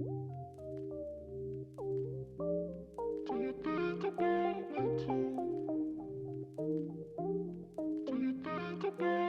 Do you think about me too? Do you think about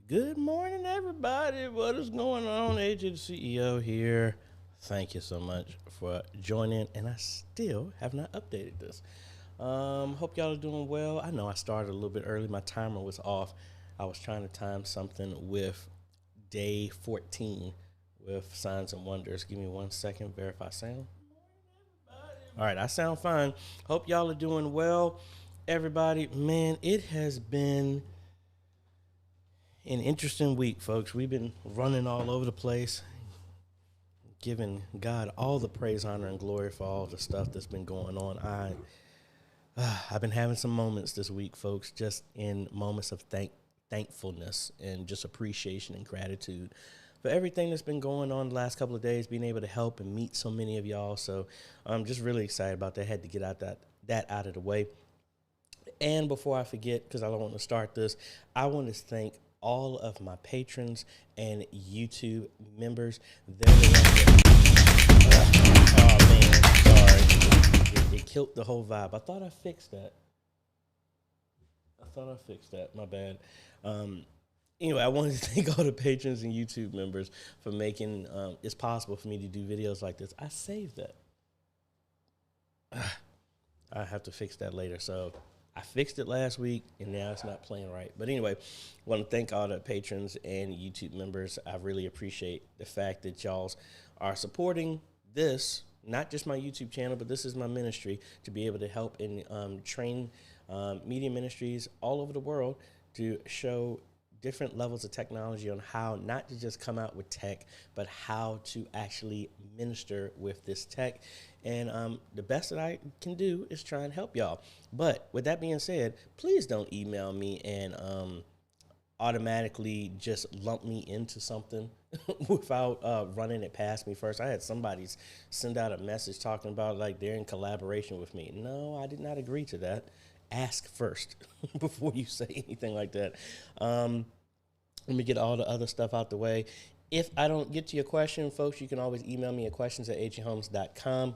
Good morning, everybody. What is going on? AJ the CEO here. Thank you so much for joining, and I still have not updated this. Hope y'all are doing well. I know I started a little bit early. My timer was off. I was trying to time something with day 14 with signs and wonders. Give me 1 second. Verify sound. All right, I sound fine. Hope y'all are doing well. Everybody, man, it has been an interesting week, folks. We've been running all over the place, giving God all the praise, honor, and glory for all the stuff that's been going on. I've been having some moments this week, folks, just in moments of thankfulness and just appreciation and gratitude for everything that's been going on the last couple of days, being able to help and meet so many of y'all. So I'm just really excited about that. I had to get out that out of the way. And before I forget, because I don't want to start this, I want to thank all of my patrons and YouTube members. They're the ones that, oh man, sorry. It killed the whole vibe. I thought I fixed that. My bad. Anyway, I wanted to thank all the patrons and YouTube members for making it's possible for me to do videos like this. I saved that. I have to fix that later. So I fixed it last week, and now it's not playing right. But anyway, I want to thank all the patrons and YouTube members. I really appreciate the fact that y'all are supporting this, not just my YouTube channel, but this is my ministry, to be able to help and train media ministries all over the world to show different levels of technology on how not to just come out with tech, but how to actually minister with this tech. And the best that I can do is try and help y'all. But with that being said, please don't email me and automatically just lump me into something without running it past me first. I had somebody send out a message talking about like they're in collaboration with me. No, I did not agree to that. Ask first before you say anything like that. Let me get all the other stuff out the way. If I don't get to your question, folks, you can always email me at questions@ajayhomes.com.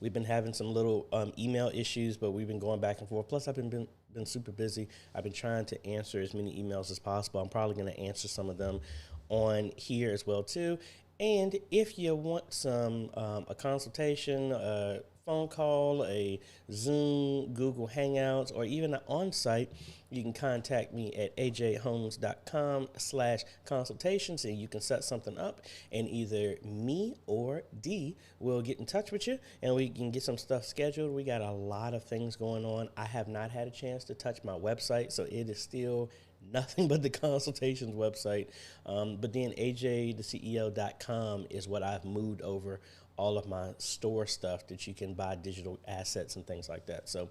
We've been having some little email issues, but we've been going back and forth. Plus, I've been super busy. I've been trying to answer as many emails as possible. I'm probably going to answer some of them on here as well, too. And if you want some a consultation, a phone call, a Zoom, Google Hangouts, or even an on-site, you can contact me at ajayhomes.com/consultations, and you can set something up, and either me or D will get in touch with you, and we can get some stuff scheduled. We got a lot of things going on. I have not had a chance to touch my website, so it is still nothing but the consultations website. But then AJaytheCEO.com is what I've moved over all of my store stuff that you can buy digital assets and things like that. So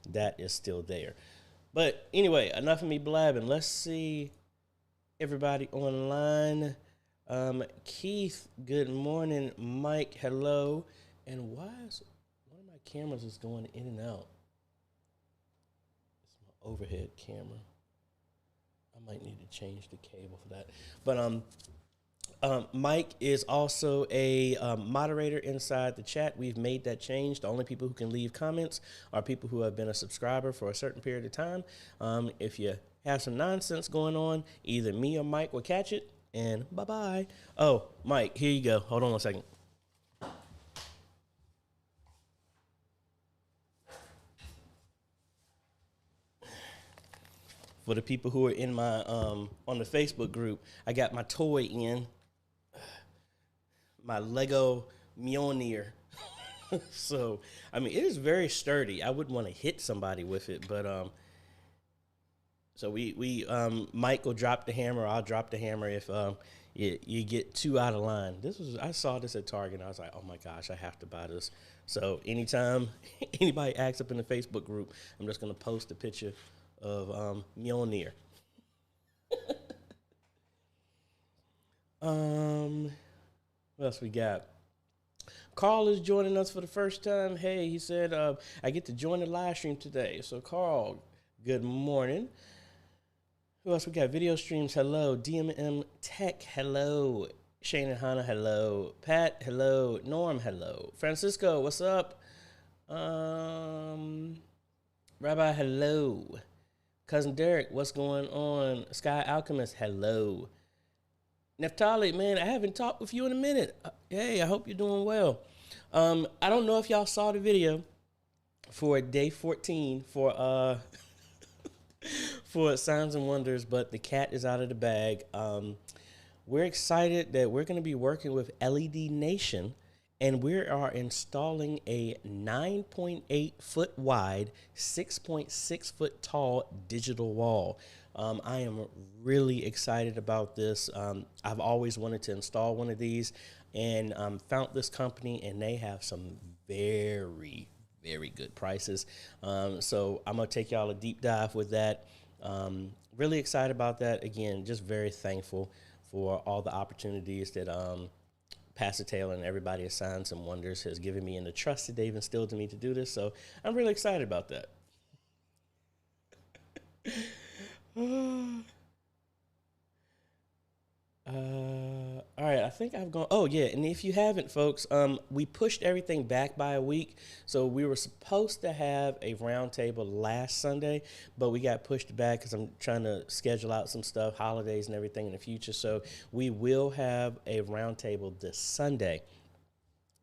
that is still there. But anyway, enough of me blabbing. Let's see everybody online. Keith, good morning. Mike, hello. And why is one of my cameras is going in and out? It's my overhead camera. I might need to change the cable for that. But Mike is also a moderator inside the chat. We've made that change. The only people who can leave comments are people who have been a subscriber for a certain period of time. If you have some nonsense going on, either me or Mike will catch it, and bye-bye. Oh, Mike, here you go. Hold on 1 second. For the people who are in my on the Facebook group, I got my toy in. My Lego Mjolnir. So, I mean, it is very sturdy. I wouldn't want to hit somebody with it, but So we Mike will drop the hammer. I'll drop the hammer if you get two out of line. I saw this at Target. And I was like, oh my gosh, I have to buy this. So anytime anybody acts up in the Facebook group, I'm just gonna post a picture of Mjolnir. What else we got? Carl is joining us for the first time. Hey, he said, I get to join the live stream today. So, Carl, good morning. Who else we got? Video streams, hello. DMM Tech, hello. Shane and Hannah, hello. Pat, hello. Norm, hello. Francisco, what's up? Rabbi, hello. Cousin Derek, what's going on? Sky Alchemist, hello. Neftali, man, I haven't talked with you in a minute. Hey, I hope you're doing well. I don't know if y'all saw the video for day 14 for for Signs and Wonders, but the cat is out of the bag. We're excited that we're going to be working with LED Nation, and we are installing a 9.8 foot wide, 6.6 foot tall digital wall. I am really excited about this. I've always wanted to install one of these, and found this company, and they have some very, very good prices. So I'm going to take y'all a deep dive with that. Really excited about that. Again, just very thankful for all the opportunities that Pastor Taylor and everybody at Signs and Wonders has given me, and the trust that they've instilled in me to do this. So I'm really excited about that. All right, I think I've gone. Oh yeah, and if you haven't, folks, we pushed everything back by a week. So we were supposed to have a roundtable last Sunday, but we got pushed back because I'm trying to schedule out some stuff, holidays and everything in the future. So we will have a roundtable this Sunday.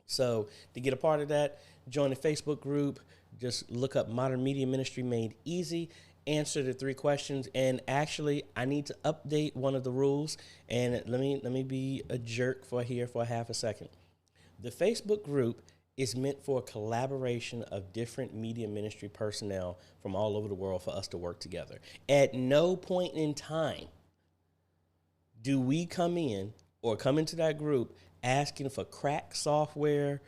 So to get a part of that, join the Facebook group. Just look up Modern Media Ministry Made Easy. Answer the 3 questions, and actually I need to update one of the rules, and let me be a jerk for a half a second. The Facebook group is meant for a collaboration of different media ministry personnel from all over the world for us to work together. At no point in time do we come into that group asking for crack software,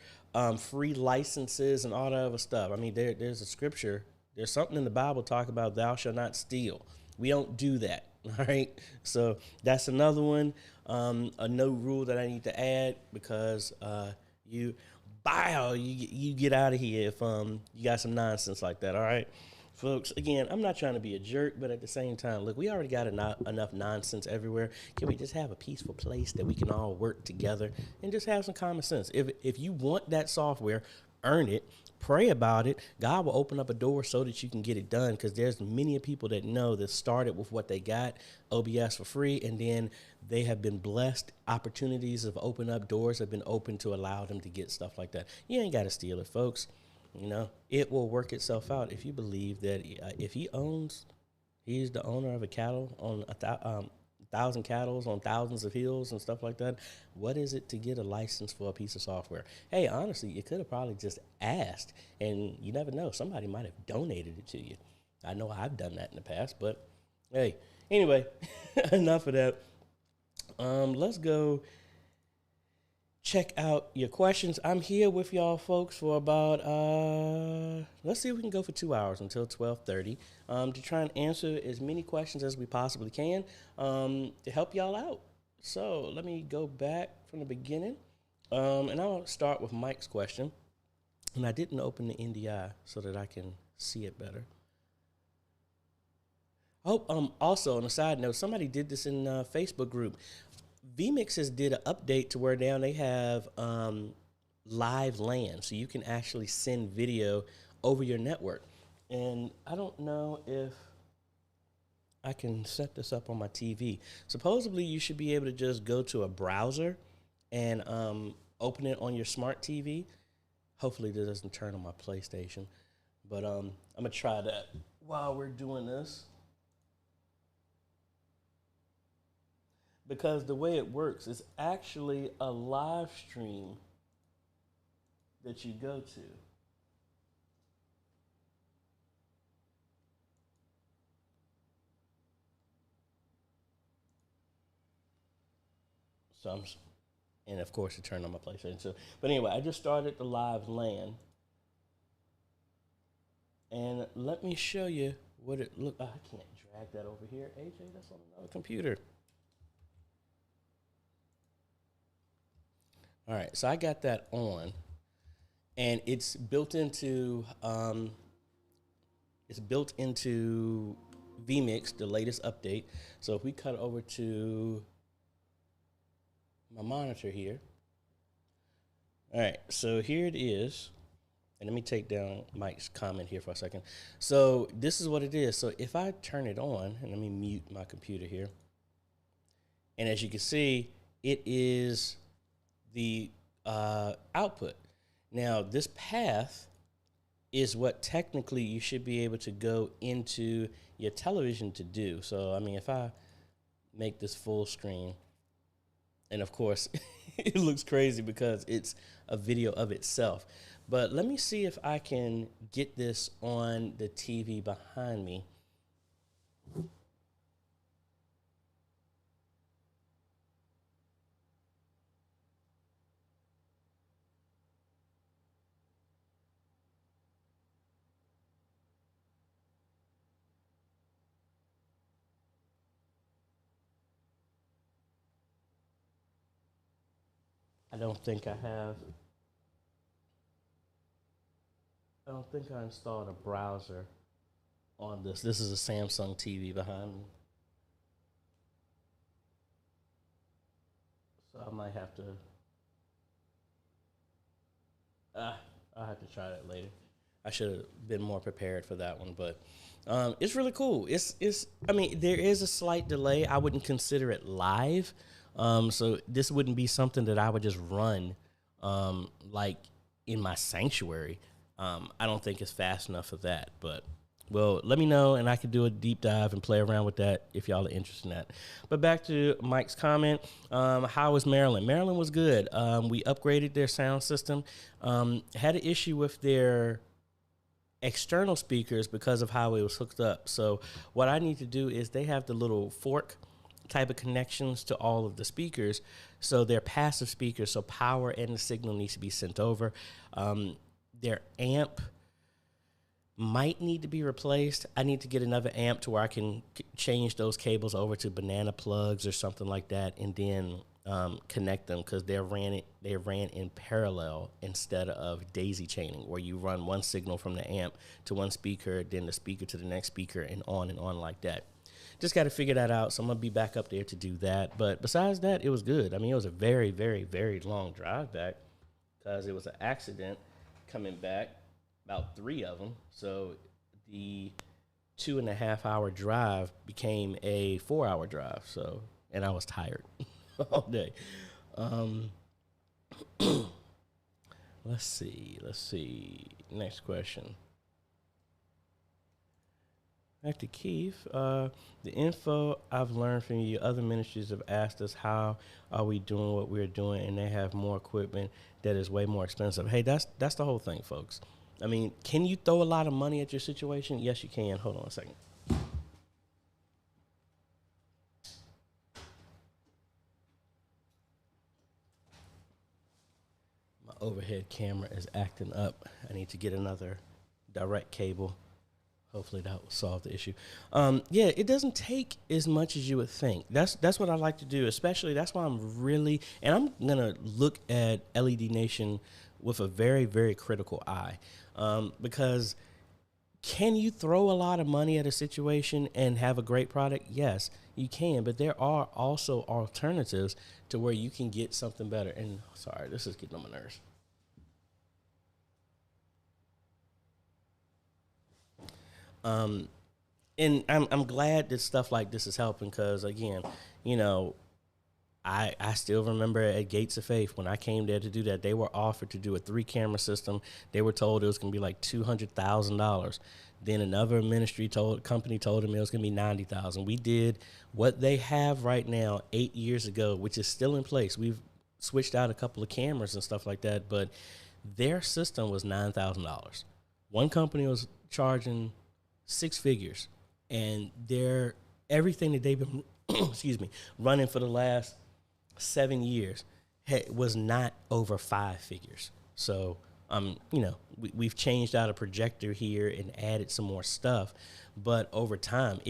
free licenses, and all that other stuff. I mean, there's a scripture. There's something in the Bible talk about thou shalt not steal. We don't do that, all right? So that's another one, a no rule that I need to add, because you get out of here if you got some nonsense like that, all right? Folks, again, I'm not trying to be a jerk, but at the same time, look, we already got enough nonsense everywhere. Can we just have a peaceful place that we can all work together and just have some common sense? If you want that software, earn it. Pray about it. God will open up a door so that you can get it done, because there's many people that know that started with what they got, OBS for free, and then they have been blessed. Opportunities have opened up, doors have been opened to allow them to get stuff like that. You ain't got to steal it, folks. You know, it will work itself out if you believe that if he's the owner of a cattle on 1,000 cattle on thousands of hills and stuff like that. What is it to get a license for a piece of software? Hey, honestly, you could have probably just asked, and you never know. Somebody might have donated it to you. I know I've done that in the past, but hey, anyway, enough of that. Let's go check out your questions. I'm here with y'all folks for about, let's see if we can go for 2 hours until 12:30 to try and answer as many questions as we possibly can to help y'all out. So let me go back from the beginning, and I'll start with Mike's question. And I didn't open the NDI so that I can see it better. Oh, also on a side note, somebody did this in Facebook group. vMixes did an update to where now they have live LAN, so you can actually send video over your network. And I don't know if I can set this up on my TV. Supposedly, you should be able to just go to a browser and open it on your smart TV. Hopefully, this doesn't turn on my PlayStation. But I'm going to try that while we're doing this. Because the way it works is actually a live stream that you go to. So and of course it turned on my PlayStation. So, but anyway, I just started the live LAN. And let me show you what it look. I can't drag that over here, AJ. That's on another computer. All right, so I got that on, and it's built into vMix, the latest update. So if we cut over to my monitor here, all right. So here it is. And let me take down Mike's comment here for a second. So this is what it is. So if I turn it on, and let me mute my computer here. And as you can see, it is the output. Now, this path is what technically you should be able to go into your television to do. So, I mean, if I make this full screen, and of course, it looks crazy because it's a video of itself. But let me see if I can get this on the TV behind me. I don't think I installed a browser on this. This is a Samsung TV behind me. So I might have to, I'll have to try that later. I should have been more prepared for that one, but it's really cool. I mean, there is a slight delay. I wouldn't consider it live. So this wouldn't be something that I would just run like in my sanctuary. I don't think it's fast enough for that, but well, let me know and I could do a deep dive and play around with that if y'all are interested in that. But back to Mike's comment, how was Maryland? Maryland was good. We upgraded their sound system, had an issue with their external speakers because of how it was hooked up. So what I need to do is they have the little fork type of connections to all of the speakers. So they're passive speakers, so power and the signal needs to be sent over. Their amp might need to be replaced. I need to get another amp to where I can change those cables over to banana plugs or something like that, and then connect them, because they ran in parallel instead of daisy chaining, where you run one signal from the amp to one speaker, then the speaker to the next speaker, and on like that. Just got to figure that out. So I'm going to be back up there to do that. But besides that, it was good. I mean, it was a very, very, very long drive back because it was an accident coming back, about 3 of them. So the 2.5 hour drive became a 4 hour drive. So, and I was tired all day. Let's see. Next question. Back to Keith. The info I've learned from you, other ministries have asked us how are we doing what we're doing, and they have more equipment that is way more expensive. Hey, that's the whole thing, folks. I mean, can you throw a lot of money at your situation? Yes, you can. Hold on a second. My overhead camera is acting up. I need to get another direct cable. Hopefully that will solve the issue. Yeah, it doesn't take as much as you would think. That's what I like to do, especially that's why I'm going to look at LED Nation with a very, very critical eye. Because can you throw a lot of money at a situation and have a great product? Yes, you can, but there are also alternatives to where you can get something better. And sorry, this is getting on my nerves. And I'm glad that stuff like this is helping, because again, you know, I still remember at Gates of Faith when I came there to do that, they were offered to do a 3-camera system. They were told it was going to be like $200,000. Then another company told them it was going to be $90,000. We did what they have right now 8 years ago, which is still in place. We've switched out a couple of cameras and stuff like that, but their system was $9,000. One company was charging 6 figures, and everything that they've been running for the last 7 years was not over 5 figures. So, we've changed out a projector here and added some more stuff, but over time,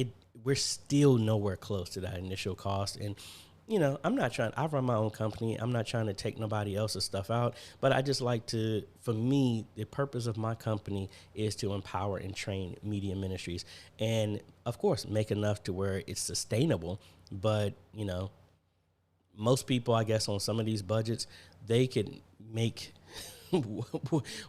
we're still nowhere close to that initial cost. And, I run my own company. I'm not trying to take nobody else's stuff out, but I just like to, for me, the purpose of my company is to empower and train media ministries. And of course, make enough to where it's sustainable. But, most people, I guess, on some of these budgets, they can make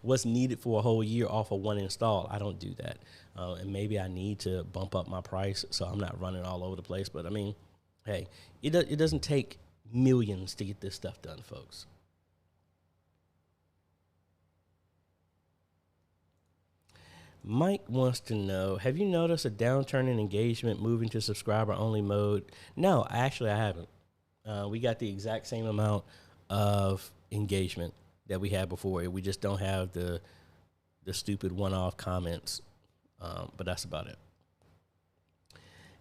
what's needed for a whole year off of one install. I don't do that. And maybe I need to bump up my price so I'm not running all over the place. But I mean, hey, it doesn't take millions to get this stuff done, folks. Mike wants to know, have you noticed a downturn in engagement moving to subscriber only mode? No, actually I haven't. We got the exact same amount of engagement that we had before. We just don't have the stupid one-off comments, but that's about it.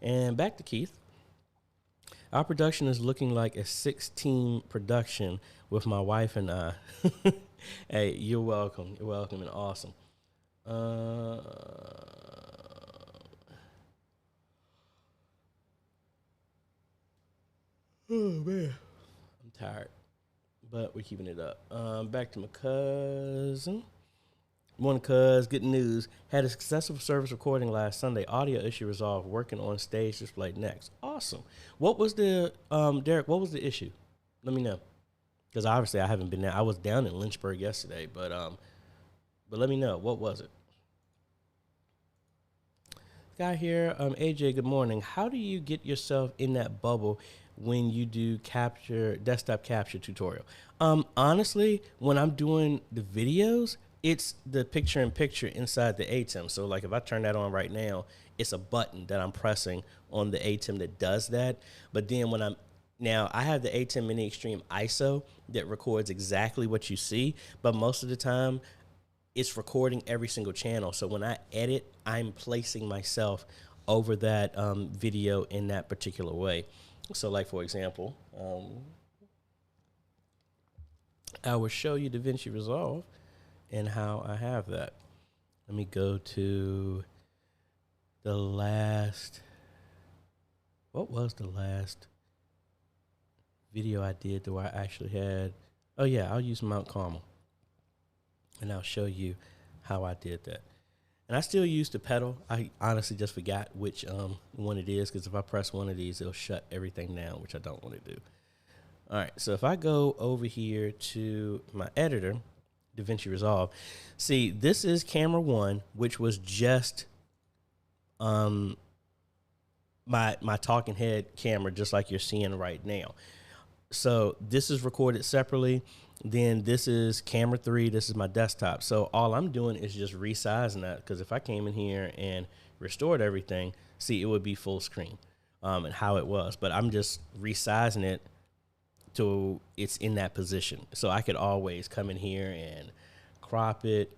And back to Keith. Our production is looking like a 6-team production with my wife and I. Hey, you're welcome. You're welcome and awesome. Oh, man. I'm tired, but we're keeping it up. Back to my cousin. Morning, cuz. Good news. Had a successful service recording last Sunday. Audio issue resolved. Working on stage display next. Awesome. What was the, Derek, what was the issue? Let me know. Because obviously I haven't been there. I was down in Lynchburg yesterday, but let me know. What was it? Guy here, AJ, good morning. How do you get yourself in that bubble when you do desktop capture tutorial? Honestly, when I'm doing the videos, it's the picture-in-picture inside the ATEM. So, like, if I turn that on right now, it's a button that I'm pressing on the ATEM that does that. But then I have the ATEM Mini Extreme ISO that records exactly what you see. But most of the time, it's recording every single channel. So when I edit, I'm placing myself over that video in that particular way. So, like, for example, I will show you DaVinci Resolve and how I have that. Let me go to the last, what was the last video I did where I actually had, oh yeah, I'll use Mount Carmel. And I'll show you how I did that. And I still use the pedal. I honestly just forgot which one it is, because if I press one of these, it'll shut everything down, which I don't want to do. All right, so if I go over here to my editor, DaVinci Resolve, see, this is camera 1, which was just my talking head camera, just like you're seeing right now. So this is recorded separately. Then this is camera 3. This is my desktop. So all I'm doing is just resizing that, because if I came in here and restored everything, see, it would be full screen and how it was. But I'm just resizing it to it's in that position. So I could always come in here and crop it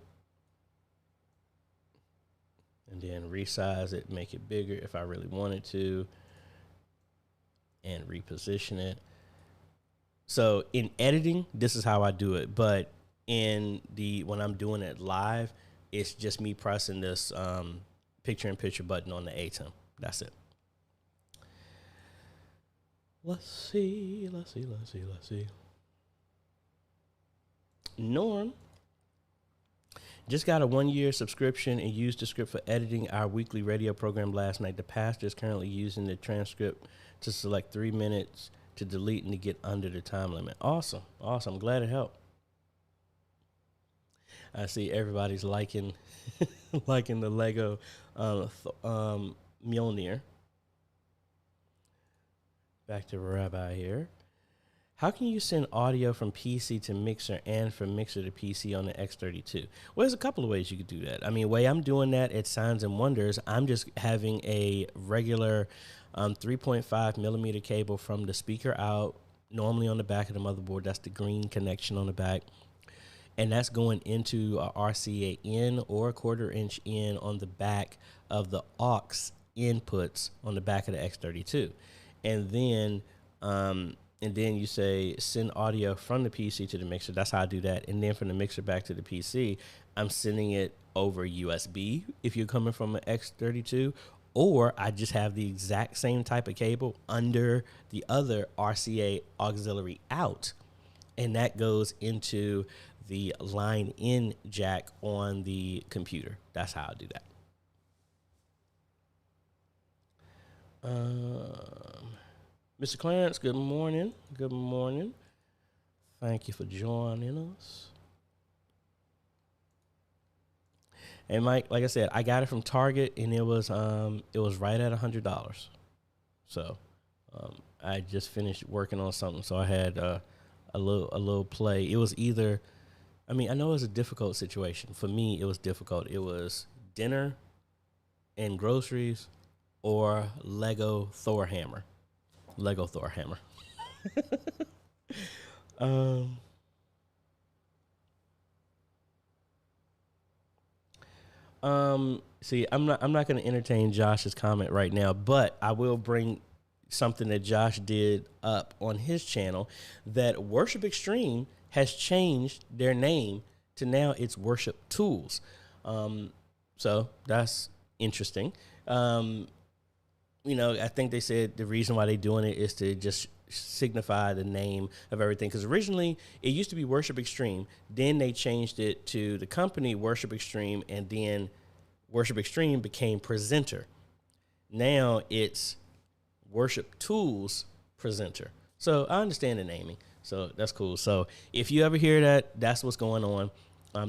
and then resize it, make it bigger if I really wanted to, and reposition it. So in editing, this is how I do it. But when I'm doing it live, it's just me pressing this picture-in-picture button on the ATEM. That's it. Let's see. Norm just got a 1-year subscription and used the script for editing our weekly radio program last night. The pastor is currently using the transcript to select 3 minutes to delete and to get under the time limit. Awesome. I'm glad it helped. I see everybody's liking liking the Lego Mjolnir. Back to Rabbi here. How can you send audio from PC to mixer and from mixer to PC on the X32? Well, there's a couple of ways you could do that. I mean, the way I'm doing that at Signs and Wonders, I'm just having a regular 3.5 millimeter cable from the speaker out, normally on the back of the motherboard. That's the green connection on the back. And that's going into a RCA in or a 1/4 inch in on the back of the aux inputs on the back of the X32. And then and then you say send audio from the PC to the mixer. That's how I do that. And then from the mixer back to the PC, I'm sending it over USB if you're coming from an X32, or I just have the exact same type of cable under the other RCA auxiliary out, and that goes into the line in jack on the computer. That's how I do that. Mr. Clarence, good morning. Good morning. Thank you for joining us. And Mike, like I said, I got it from Target, and it was right at $100. So I just finished working on something, so I had a little play. It was either, I mean, I know it was a difficult situation. For me, it was difficult. It was dinner and groceries or Lego Thor hammer. Lego Thor hammer. See, I'm not going to entertain Josh's comment right now, but I will bring something that Josh did up on his channel, that Worship Extreme has changed their name to now it's Worship Tools. So that's interesting. I think they said the reason why they're doing it is to just signify the name of everything. Because originally it used to be Worship Extreme. Then they changed it to the company Worship Extreme, and then Worship Extreme became Presenter. Now it's Worship Tools Presenter. So I understand the naming. So that's cool. So if you ever hear that, that's what's going on.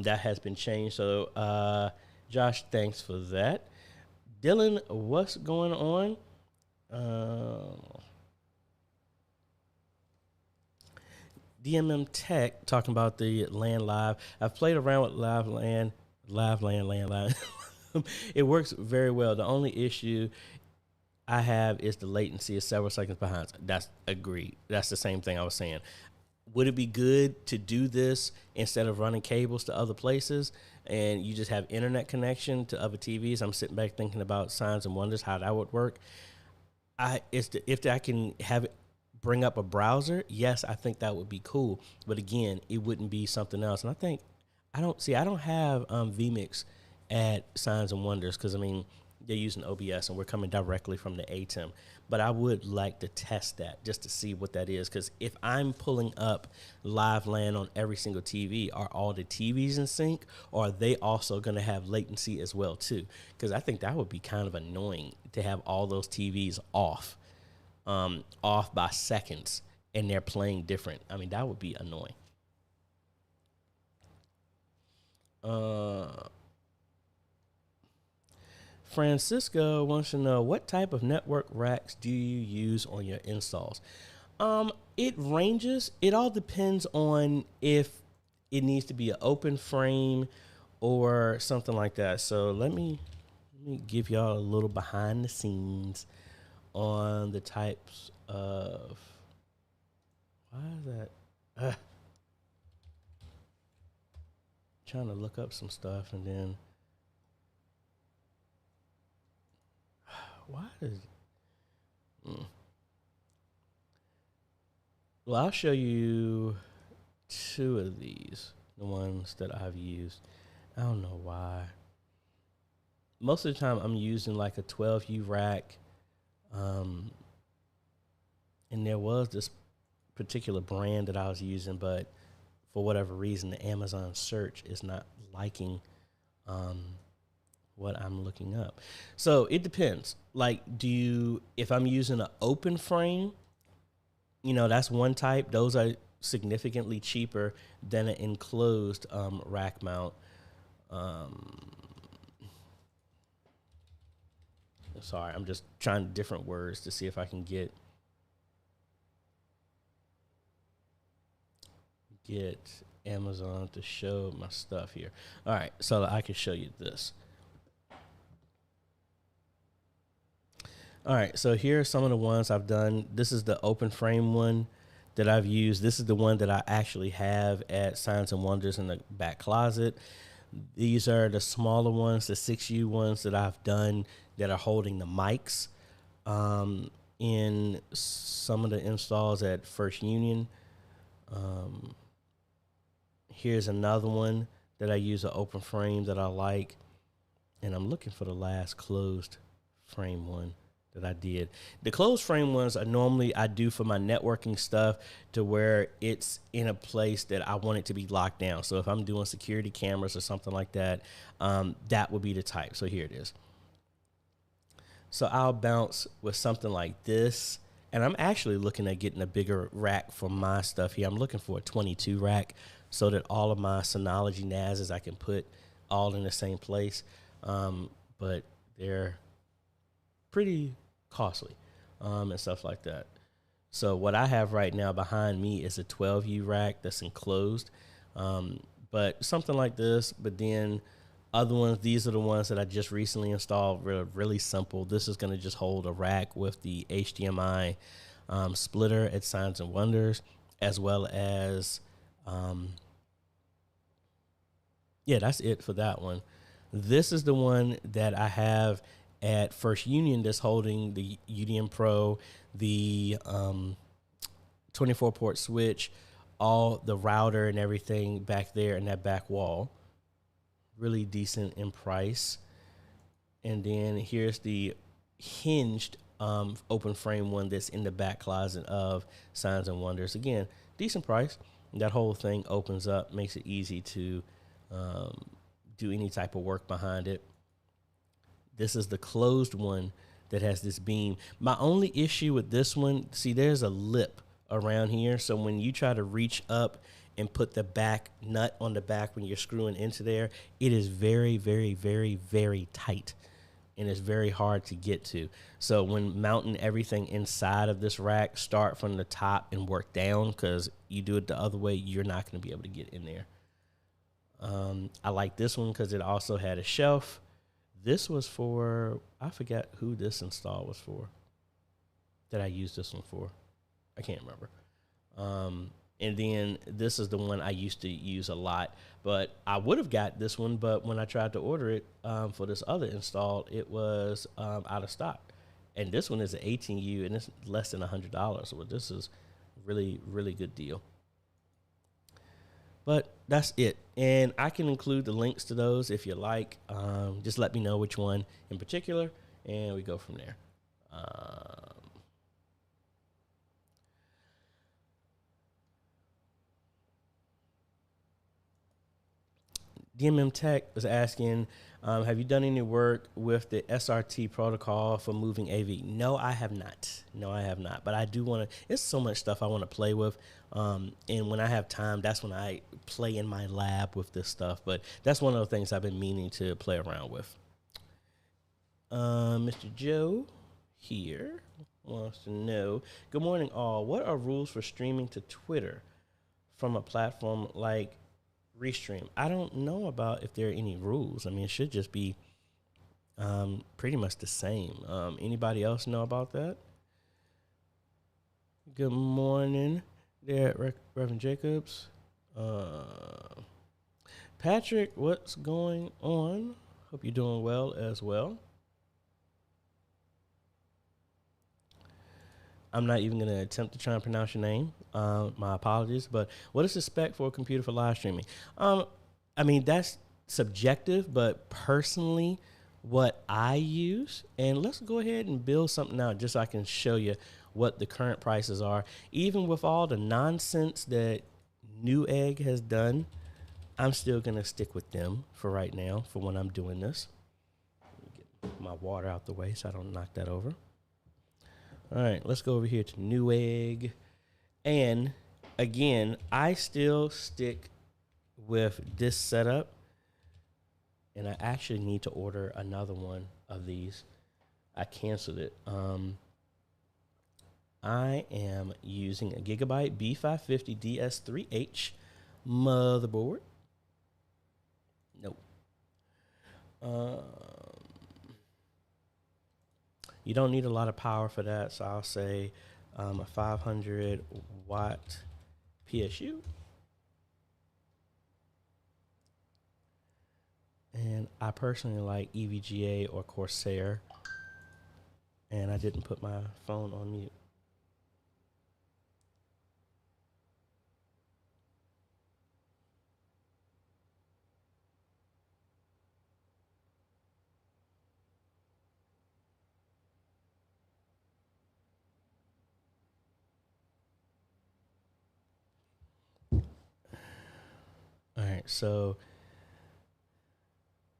That has been changed. So Josh, thanks for that. Dylan, what's going on? DMM Tech talking about the LAN Live. I've played around with Live LAN. It works very well. The only issue I have is the latency is several seconds behind. That's agreed. That's the same thing I was saying. Would it be good to do this instead of running cables to other places and you just have internet connection to other TVs? I'm sitting back thinking about Signs and Wonders, how that would work. If I can have it bring up a browser, yes, I think that would be cool. But again, it wouldn't be something else. And I don't have vMix at Signs and Wonders because, I mean, they're using OBS and we're coming directly from the ATEM. But I would like to test that just to see what that is. Because if I'm pulling up Live LAN on every single TV, are all the TVs in sync, or are they also going to have latency as well too? Because I think that would be kind of annoying to have all those TVs off by seconds, and they're playing different. I mean, that would be annoying. Francisco wants to know, what type of network racks do you use on your installs? It ranges. It all depends on if it needs to be an open frame or something like that. So let me give y'all a little behind the scenes on the types of, why is that? Trying to look up some stuff and then, why is, well, I'll show you two of these, the ones that I've used. I don't know why. Most of the time I'm using like a 12U rack. And there was this particular brand that I was using, but for whatever reason, the Amazon search is not liking what I'm looking up. So it depends. Like, if I'm using an open frame, that's one type. Those are significantly cheaper than an enclosed rack mount. Sorry, I'm just trying different words to see if I can get Amazon to show my stuff here. All right, so I can show you this. All right, so here are some of the ones I've done. This is the open frame one that I've used. This is the one that I actually have at Signs and Wonders in the back closet. These are the smaller ones, the 6U ones that I've done that are holding the mics. in some of the installs at First Union. Here's another one that I use, an open frame that I like. And I'm looking for the last closed frame one that I did. The closed frame ones are normally I do for my networking stuff to where it's in a place that I want it to be locked down. So if I'm doing security cameras or something like that, that would be the type. So here it is. So I'll bounce with something like this. And I'm actually looking at getting a bigger rack for my stuff here. I'm looking for a 22 rack so that all of my Synology NASs I can put all in the same place. But they're pretty costly and stuff like that. So what I have right now behind me is a 12U rack that's enclosed. But something like this, but then other ones, these are the ones that I just recently installed, really simple. This is going to just hold a rack with the HDMI splitter at Signs and Wonders, as well as, yeah, that's it for that one. This is the one that I have at First Union that's holding the UDM Pro, the 24-port switch, all the router and everything back there in that back wall. Really decent in price. And then here's the hinged open frame one that's in the back closet of Signs and Wonders. Again, decent price. That whole thing opens up, makes it easy to do any type of work behind it. This is the closed one that has this beam. My only issue with this one, see, there's a lip around here. So when you try to reach up and put the back nut on the back when you're screwing into there, it is very, very, very, very tight. And it's very hard to get to. So when mounting everything inside of this rack, start from the top and work down, because you do it the other way, you're not going to be able to get in there. I like this one because it also had a shelf. This was for, I forgot who this install was for, that I used this one for. I can't remember. And then this is the one I used to use a lot, but I would have got this one, but when I tried to order it for this other install, it was out of stock. And this one is an 18U, and it's less than $100. So this is really, really good deal. But that's it. And I can include the links to those if you like. Just let me know which one in particular, and we go from there. DMM Tech was asking, have you done any work with the SRT protocol for moving AV? No, I have not. No, I have not. But I do want to, it's so much stuff I want to play with. And when I have time, that's when I play in my lab with this stuff. But that's one of the things I've been meaning to play around with. Mr. Joe here wants to know, good morning all. What are rules for streaming to Twitter from a platform like Restream? I don't know about if there are any rules. I mean, it should just be pretty much the same. Anybody else know about that? Good morning there, Reverend Jacobs. Patrick, what's going on? Hope you're doing well as well. I'm not even going to attempt to try and pronounce your name. My apologies. But what is the spec for a computer for live streaming? I mean, that's subjective, but personally, what I use, and let's go ahead and build something out just so I can show you what the current prices are. Even with all the nonsense that Newegg has done, I'm still going to stick with them for right now for when I'm doing this. Let me get my water out the way so I don't knock that over. All right, let's go over here to Newegg. And again, I still stick with this setup. And I actually need to order another one of these. I canceled it. I am using a Gigabyte B550 DS3H motherboard. Nope. You don't need a lot of power for that, so I'll say a 500 watt PSU. And I personally like EVGA or Corsair. And I didn't put my phone on mute. All right, so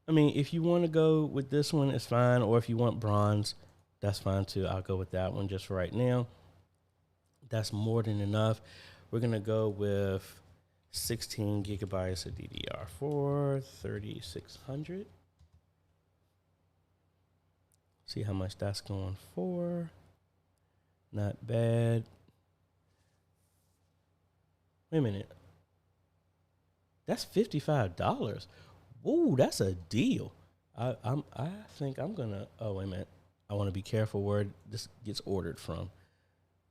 I mean, if you want to go with this one, it's fine. Or if you want bronze, that's fine too. I'll go with that one just for right now. That's more than enough. We're going to go with 16 gigabytes of DDR4, 3600. See how much that's going for. Not bad. Wait a minute. That's $55. Ooh, that's a deal. I think I'm gonna. Oh, wait a minute. I want to be careful where this gets ordered from.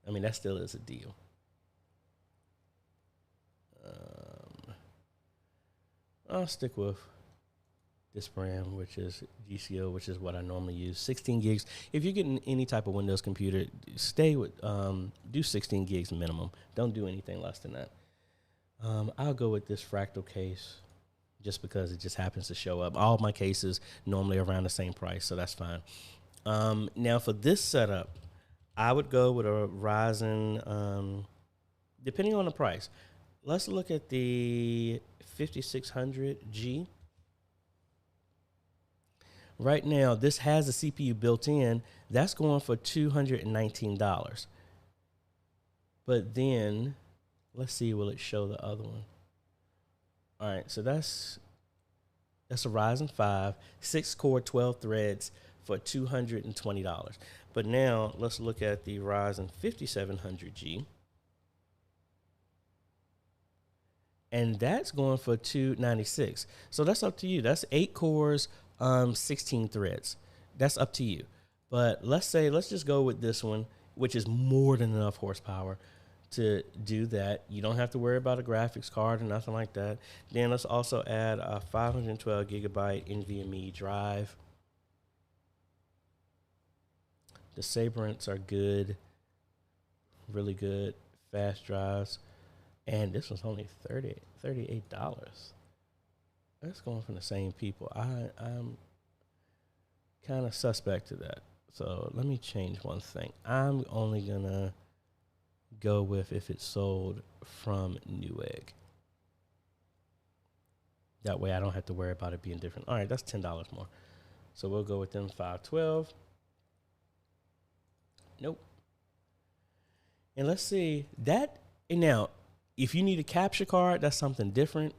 I mean, that still is a deal. I'll stick with this brand, which is GCO, which is what I normally use. 16 gigs. If you're getting any type of Windows computer, stay with do 16 gigs minimum. Don't do anything less than that. I'll go with this fractal case just because it just happens to show up. All my cases normally around the same price, so that's fine. Now for this setup, I would go with a Ryzen, depending on the price. Let's look at the 5600G. Right now, this has a CPU built in. That's going for $219. But then, let's see, will it show the other one? All right, so that's a Ryzen 5, 6-core, 12 threads for $220. But now, let's look at the Ryzen 5700G. And that's going for $296. So that's up to you. That's 8 cores, 16 threads. That's up to you. But let's just go with this one, which is more than enough horsepower to do that. You don't have to worry about a graphics card or nothing like that. Then let's also add a 512 gigabyte NVMe drive. The Sabrents are good, really good, fast drives. And this was only $38. That's going from the same people. I'm kind of suspect to that. So let me change one thing. I'm only going to go with if it's sold from Newegg. That way I don't have to worry about it being different. All right, that's $10 more. So we'll go with them 512. Nope. And let's see that. And now, if you need a capture card, that's something different.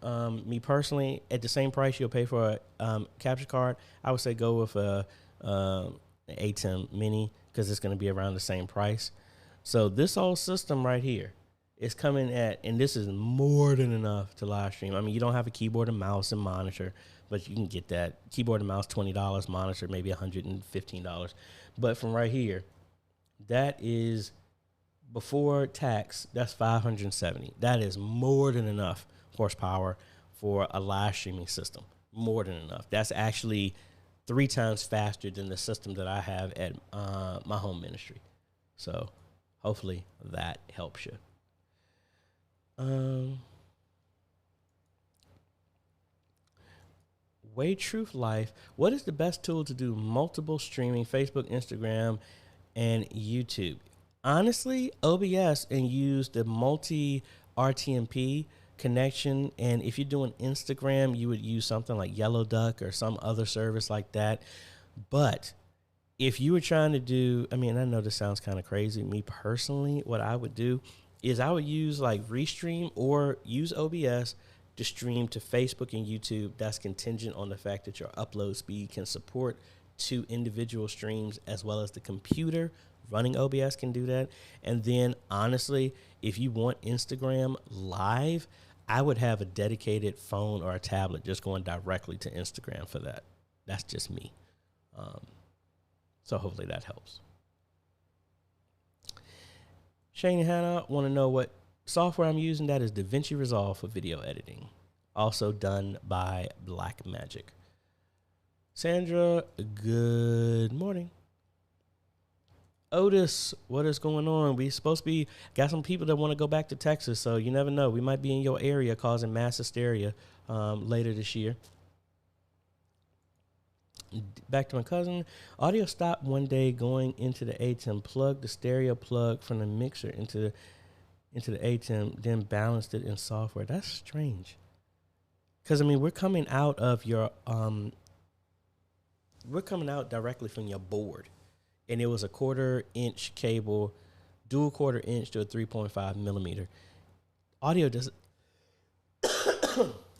Me personally, at the same price you'll pay for a capture card, I would say go with an A10 Mini because it's going to be around the same price. So this whole system right here is coming at, and this is more than enough to live stream. I mean, you don't have a keyboard and mouse and monitor, but you can get that. Keyboard and mouse, $20, monitor, maybe $115. But from right here, that is... before tax, that's $570. That is more than enough horsepower for a live streaming system. More than enough. That's actually 3 times faster than the system that I have at my home ministry. So hopefully that helps you. Way Truth Life. What is the best tool to do multiple streaming, Facebook, Instagram, and YouTube? Honestly, OBS, and use the multi RTMP connection. And if you're doing Instagram, you would use something like Yellow Duck or some other service like that. But if you were trying to do, I mean, I know this sounds kind of crazy. Me personally, what I would do is I would use like Restream or use OBS to stream to Facebook and YouTube. That's contingent on the fact that your upload speed can support 2 individual streams, as well as the computer running OBS can do that. And then honestly, if you want Instagram live, I would have a dedicated phone or a tablet just going directly to Instagram for that. That's just me. So hopefully that helps. Shane and Hannah want to know what software I'm using. That is DaVinci Resolve for video editing. Also done by Blackmagic. Sandra, good morning. Otis, what is going on? We supposed to be got some people that want to go back to Texas, so you never know. We might be in your area causing mass hysteria later this year. Back to my cousin. Audio stopped one day going into the ATEM. Plugged the stereo plug from the mixer into the ATEM, then balanced it in software. That's strange. Because I mean, we're coming out directly from your board, and it was a 1/4-inch cable, dual 1/4-inch to a 3.5 millimeter. Audio does,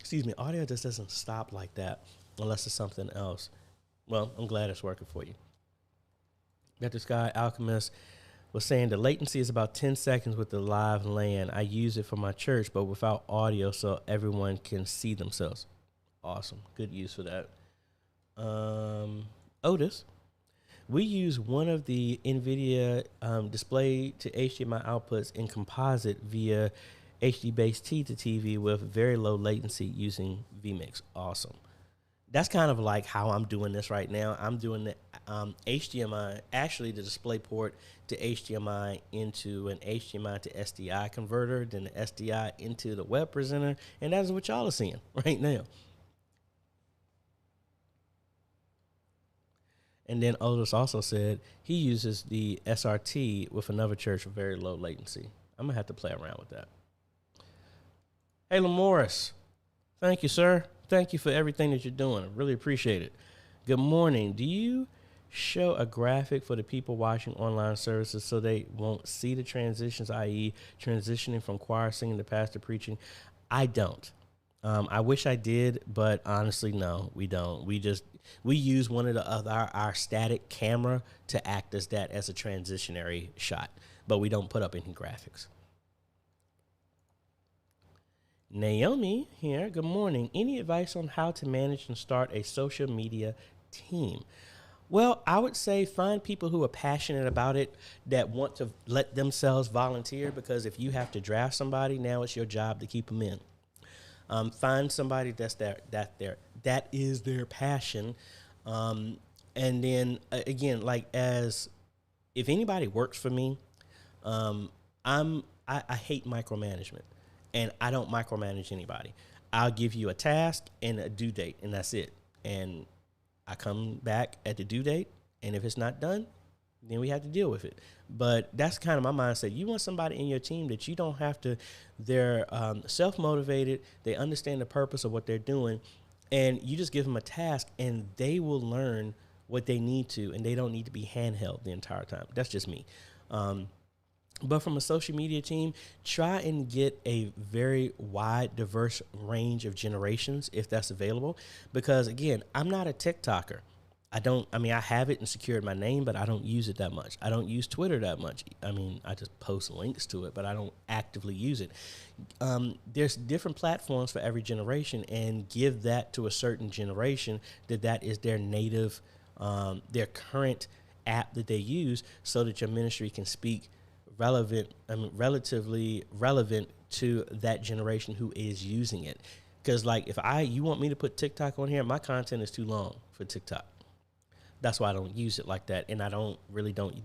excuse me, audio just doesn't stop like that unless it's something else. Well, I'm glad it's working for you. Dr. Sky Alchemist was saying the latency is about 10 seconds with the live LAN. I use it for my church, but without audio so everyone can see themselves. Awesome. Good use for that. Otis, we use one of the NVIDIA display to HDMI outputs in composite via HD-based to TV with very low latency using vMix. Awesome. That's kind of like how I'm doing this right now. I'm doing the HDMI, actually the display port to HDMI into an HDMI to SDI converter, then the SDI into the web presenter, and that's what y'all are seeing right now. And then Otis also said he uses the SRT with another church with very low latency. I'm going to have to play around with that. Hey, Morris, thank you, sir. Thank you for everything that you're doing. I really appreciate it. Good morning. Do you show a graphic for the people watching online services so they won't see the transitions, i.e. transitioning from choir singing to pastor preaching? I don't. I wish I did, but honestly, no, we don't. We use one of the other, our static camera to act as that as a transitionary shot, but we don't put up any graphics. Naomi here, good morning. Any advice on how to manage and start a social media team? Well, I would say find people who are passionate about it that want to let themselves volunteer, because if you have to draft somebody, now it's your job to keep them in. Find somebody that is their passion. And then again, like if anybody works for me, I hate micromanagement. And I don't micromanage anybody. I'll give you a task and a due date, and that's it. And I come back at the due date, and if it's not done, then we have to deal with it. But that's kind of my mindset. You want somebody in your team that you don't have to, they're self-motivated, they understand the purpose of what they're doing, and you just give them a task, and they will learn what they need to, and they don't need to be handheld the entire time. That's just me. But from a social media team, try and get a very wide, diverse range of generations if that's available. Because, again, I'm not a TikToker. I have it and secured my name, but I don't use it that much. I don't use Twitter that much. I mean, I just post links to it, but I don't actively use it. There's different platforms for every generation, and give that to a certain generation that is their native, their current app that they use, so that your ministry can speak relatively relevant to that generation who is using it. Because like if you want me to put TikTok on here, my content is too long for TikTok. That's why I don't use it like that, and I don't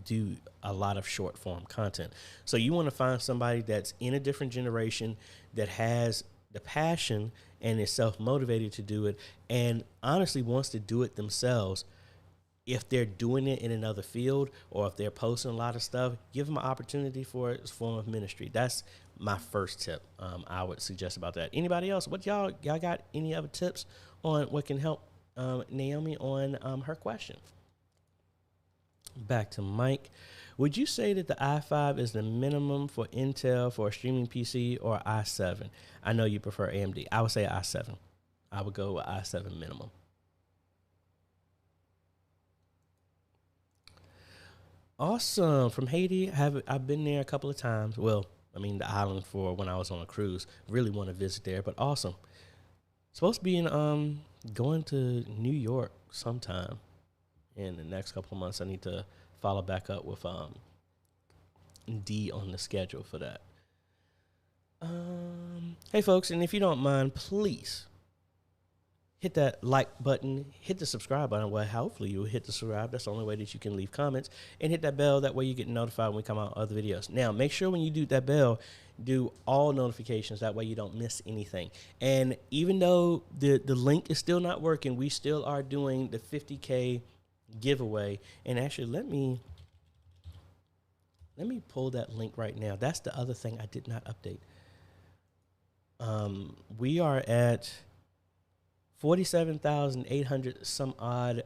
do a lot of short form content. So you want to find somebody that's in a different generation that has the passion and is self-motivated to do it, and honestly wants to do it themselves. If they're doing it in another field, or if they're posting a lot of stuff, give them an opportunity for a form of ministry. That's my first tip I would suggest about that. Anybody else? What y'all got any other tips on what can help Naomi on her question? Back to Mike. Would you say that the i5 is the minimum for Intel for a streaming PC, or i7? I know you prefer AMD. I would say i7. I would go with i7 minimum. Awesome. From Haiti, I've been there a couple of times. Well, I mean, the island for when I was on a cruise. Really want to visit there, but awesome. Supposed to be in going to New York sometime in the next couple of months. I need to follow back up with D on the schedule for that. Hey folks, and if you don't mind, please hit that like button, hit the subscribe button. Well, hopefully you'll hit the subscribe. That's the only way that you can leave comments, and hit that bell. That way you get notified when we come out with other videos. Now, make sure when you do that bell, do all notifications. That way you don't miss anything. And even though the link is still not working, we still are doing the 50K giveaway. And actually, let me pull that link right now. That's the other thing I did not update. We are at 47,800 some odd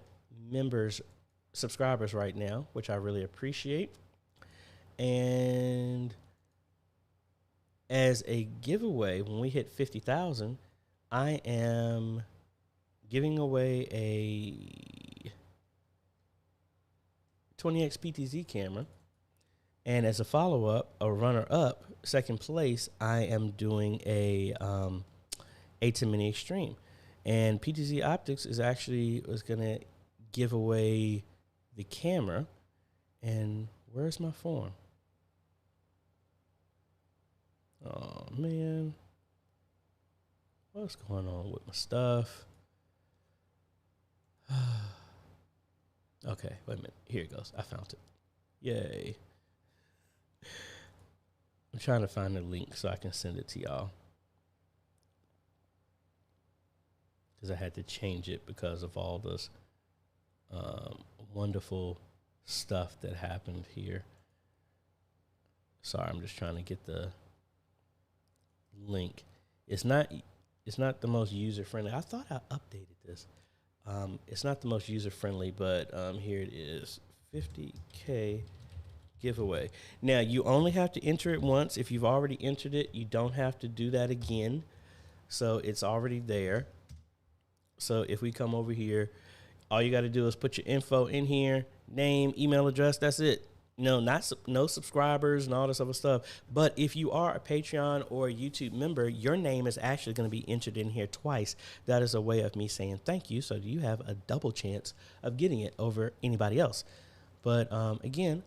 subscribers right now, which I really appreciate. And as a giveaway, when we hit 50,000, I am giving away a 20x PTZ camera. And as a follow-up, a runner-up, second place, I am doing a 10 mini extreme. And PTZ Optics was going to give away the camera. And where's my form? Oh, man. What's going on with my stuff? Okay, wait a minute. Here it goes. I found it. Yay. I'm trying to find the link so I can send it to y'all. Because I had to change it because of all this wonderful stuff that happened here. Sorry, I'm just trying to get the link. It's not the most user friendly. I thought I updated this. It's not the most user friendly, but here it is. 50K giveaway. Now, you only have to enter it once. If you've already entered it, you don't have to do that again. So it's already there. So if we come over here, all you got to do is put your info in here, name, email address. That's it. No subscribers and all this other stuff. But if you are a Patreon or a YouTube member, your name is actually going to be entered in here twice. That is a way of me saying thank you. So you have a double chance of getting it over anybody else. But again,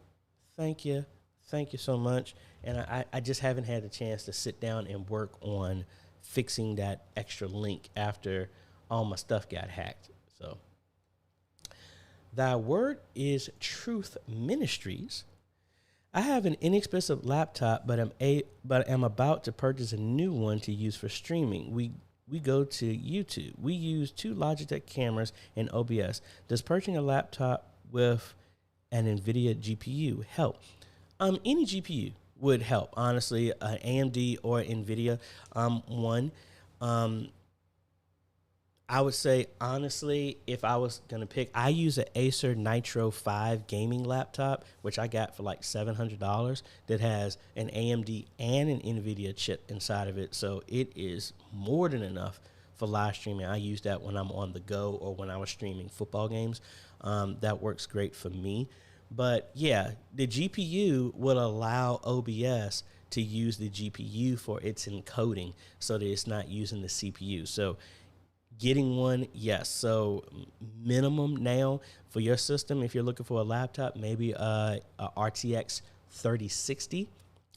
thank you. Thank you so much. And I just haven't had the chance to sit down and work on fixing that extra link after all my stuff got hacked. So, Thy Word is Truth Ministries. I have an inexpensive laptop, but am about to purchase a new one to use for streaming. We go to YouTube. We use 2 Logitech cameras and OBS. Does purchasing a laptop with an NVIDIA GPU help? Any GPU would help, honestly. AMD or NVIDIA one. I would say, honestly, if I was going to pick, I use an Acer Nitro 5 gaming laptop, which I got for like $700, that has an AMD and an NVIDIA chip inside of it. So it is more than enough for live streaming. I use that when I'm on the go or when I was streaming football games. That works great for me. But yeah, the GPU will allow OBS to use the GPU for its encoding so that it's not using the CPU. So getting one, yes. So minimum now for your system, if you're looking for a laptop, maybe a RTX 3060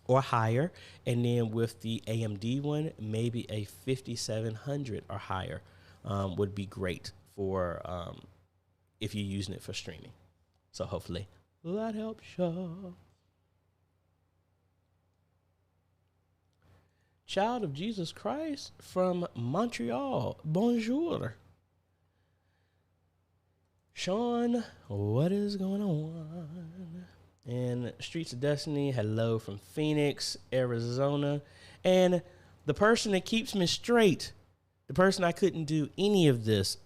or higher. And then with the AMD one, maybe a 5700 or higher would be great for if you're using it for streaming. So hopefully that helps you. Child of Jesus Christ from Montreal. Bonjour. Sean, what is going on? And Streets of Destiny, hello from Phoenix, Arizona. And the person that keeps me straight, the person I couldn't do any of this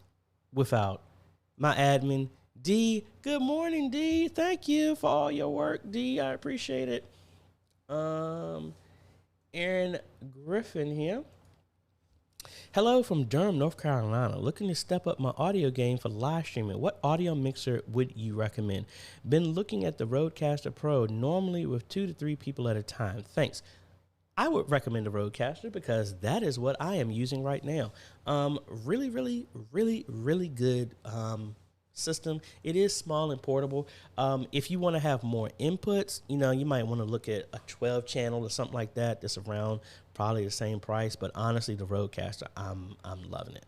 without, my admin, D. Good morning, D. Thank you for all your work, D. I appreciate it. Aaron Griffin here. Hello from Durham, North Carolina. Looking to step up my audio game for live streaming. What audio mixer would you recommend? Been looking at the Rodecaster Pro, normally with 2 to 3 people at a time. Thanks. I would recommend the Rodecaster because that is what I am using right now. Really, really, really, really good system. It is small and portable. If you want to have more inputs, you might want to look at a 12 channel or something like that. That's around probably the same price, but honestly, the Rodecaster, I'm loving it.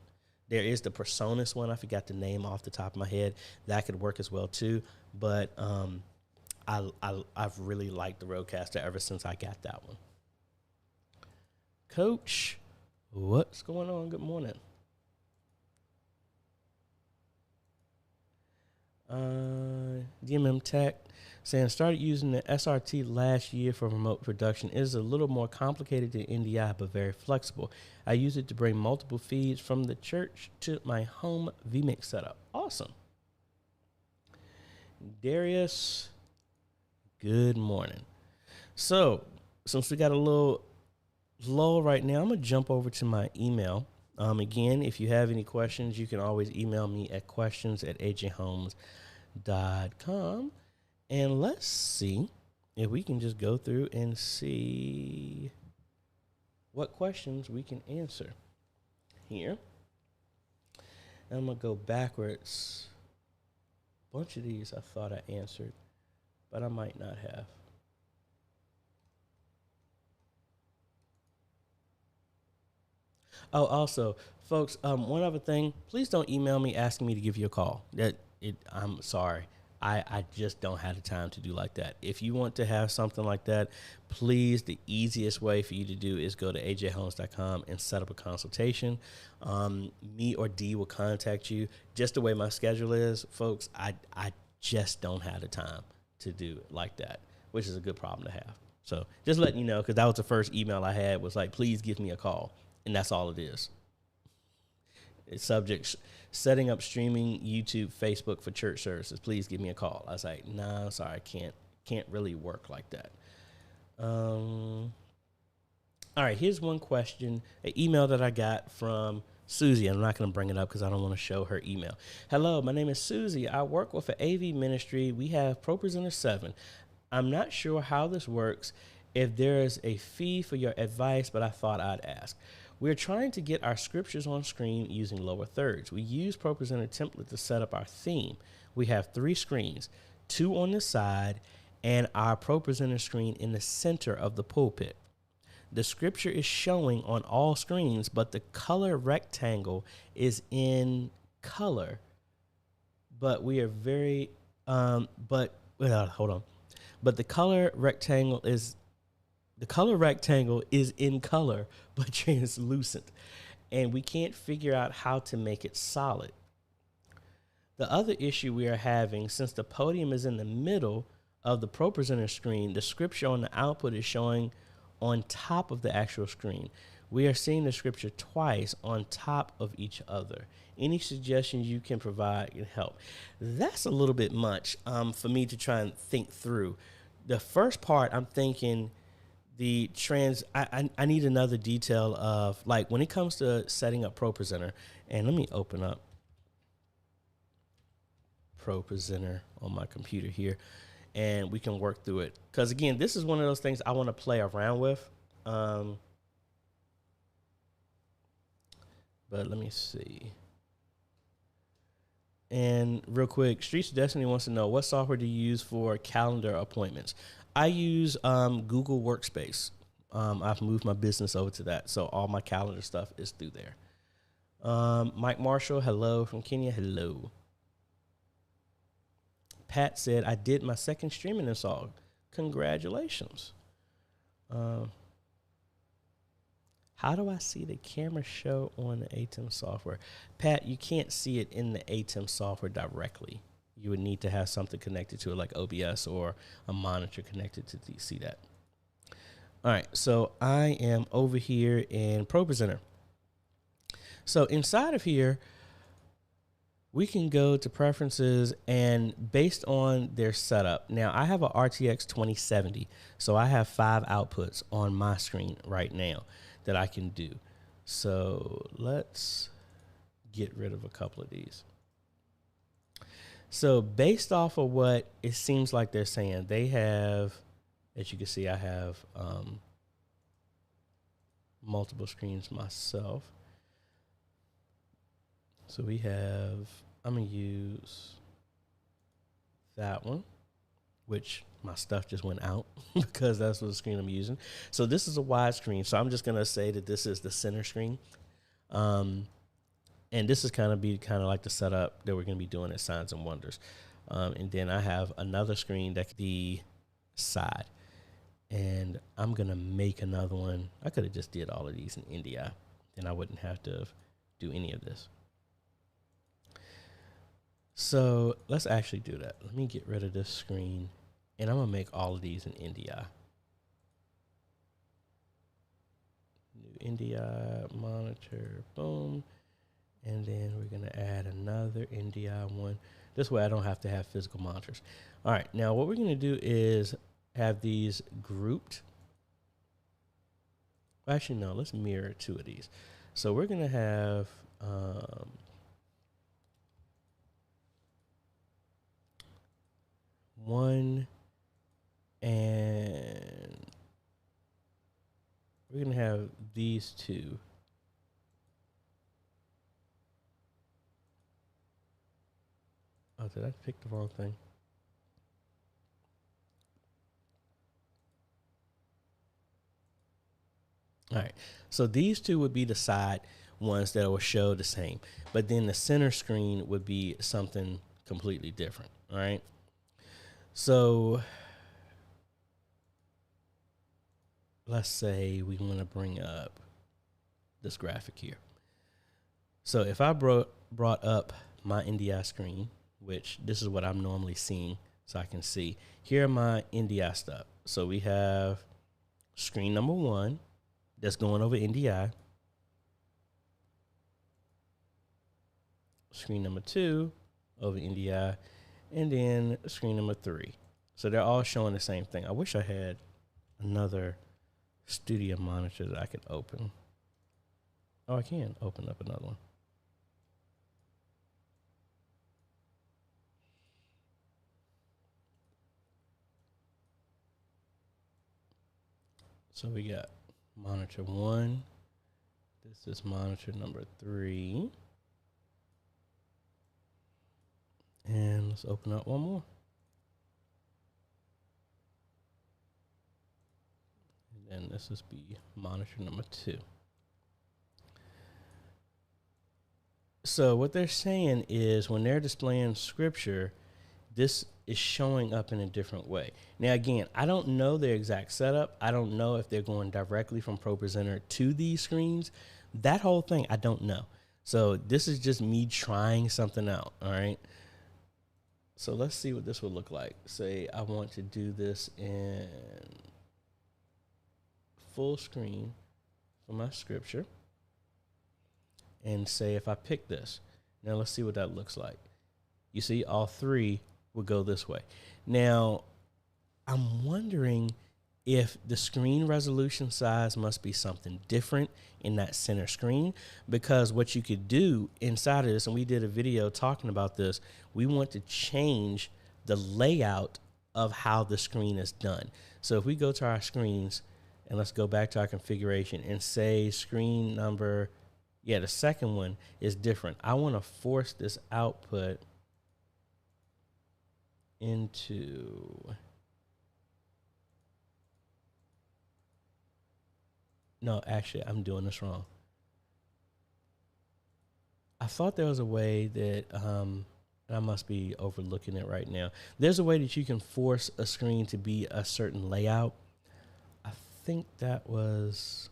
There is the Personas one. I forgot the name off the top of my head. That could work as well too. But I've really liked the Rodecaster ever since I got that one. Coach, what's going on? Good morning. DMM Tech saying started using the SRT last year for remote production. It is a little more complicated than NDI, but very flexible. I use it to bring multiple feeds from the church to my home vMix setup. Awesome. Darius, good morning. So, since we got a little lull right now, I'm going to jump over to my email. Again, if you have any questions, you can always email me at questions@ajayhomes.com. And let's see if we can just go through and see what questions we can answer here. And I'm going to go backwards. A bunch of these I thought I answered, but I might not have. Oh, also, folks, one other thing, please don't email me asking me to give you a call. I'm sorry. I just don't have the time to do like that. If you want to have something like that, please, the easiest way for you to do is go to AJayhomes.com and set up a consultation. Me or D will contact you. Just the way my schedule is, folks, I just don't have the time to do it like that, which is a good problem to have. So just letting you know, because that was the first email I had was like, please give me a call. And that's all it is. It's subject setting up streaming YouTube, Facebook for church services. Please give me a call. I was like, nah, sorry, I can't really work like that. All right, here's one question, an email that I got from Susie. I'm not going to bring it up because I don't want to show her email. Hello, my name is Susie. I work with an AV ministry. We have ProPresenter 7. I'm not sure how this works, if there is a fee for your advice, but I thought I'd ask. We're trying to get our scriptures on screen using lower thirds. We use ProPresenter template to set up our theme. We have 3 screens, 2 on the side, and our ProPresenter screen in the center of the pulpit. The scripture is showing on all screens, but the color rectangle is in color. But we are very, hold on. But the color rectangle is in color, but translucent, and we can't figure out how to make it solid. The other issue we are having, since the podium is in the middle of the ProPresenter screen, the scripture on the output is showing on top of the actual screen. We are seeing the scripture twice on top of each other. Any suggestions you can provide can help. That's a little bit much for me to try and think through. The first part, I'm thinking I need another detail of, like, when it comes to setting up ProPresenter, and let me open up ProPresenter on my computer here, and we can work through it. Because, again, this is one of those things I want to play around with. But let me see. And real quick, Streets of Destiny wants to know, what software do you use for calendar appointments? I use Google Workspace. I've moved my business over to that, so all my calendar stuff is through there. Mike Marshall, hello from Kenya, hello. Pat said, I did my second streaming install. Congratulations. How do I see the camera show on the ATEM software? Pat, you can't see it in the ATEM software directly. You would need to have something connected to it, like OBS or a monitor connected to see that. All right, so I am over here in ProPresenter. So inside of here, we can go to preferences, and based on their setup. Now, I have a RTX 2070, so I have 5 outputs on my screen right now that I can do. So let's get rid of a couple of these. So based off of what it seems like they're saying, they have, as you can see, I have multiple screens myself. So we have, I'm going to use that one, which my stuff just went out because that's what the screen I'm using. So this is a wide screen. So I'm just going to say that this is the center screen. And And this is kind of like the setup that we're going to be doing at Signs and Wonders. And then I have another screen that could be side. And I'm going to make another one. I could have just did all of these in India, and I wouldn't have to do any of this. So let's actually do that. Let me get rid of this screen, and I'm going to make all of these in India. New India monitor, boom. And then we're going to add another India one. This way I don't have to have physical monitors. All right, now what we're going to do is have these grouped. Actually, no, let's mirror two of these. So we're going to have one, and we're going to have these two. Oh, did I pick the wrong thing? All right, so these two would be the side ones that will show the same, but then the center screen would be something completely different. All right, so let's say we want to bring up this graphic here. So if I brought up my NDI screen, which this is what I'm normally seeing, so I can see here are my NDI stuff. So we have screen number 1 that's going over NDI, screen number 2 over NDI, and then screen number 3. So they're all showing the same thing. I wish I had another studio monitor that I could open. Oh, I can open up another one. So we got monitor 1. This is monitor number 3. And let's open up one more. And then this is be monitor number 2. So what they're saying is when they're displaying scripture, this is showing up in a different way. Now, again, I don't know their exact setup. I don't know if they're going directly from ProPresenter to these screens. That whole thing, I don't know. So this is just me trying something out, all right? So let's see what this would look like. Say I want to do this in full screen for my scripture. And say if I pick this. Now let's see what that looks like. You see all 3 would go this way. Now, I'm wondering if the screen resolution size must be something different in that center screen, because what you could do inside of this, and we did a video talking about this, we want to change the layout of how the screen is done. So if we go to our screens and let's go back to our configuration and say screen number, the second one is different. I want to force this output into, no, actually, I'm doing this wrong. I thought there was a way that, I must be overlooking it right now. There's a way that you can force a screen to be a certain layout. I think that was,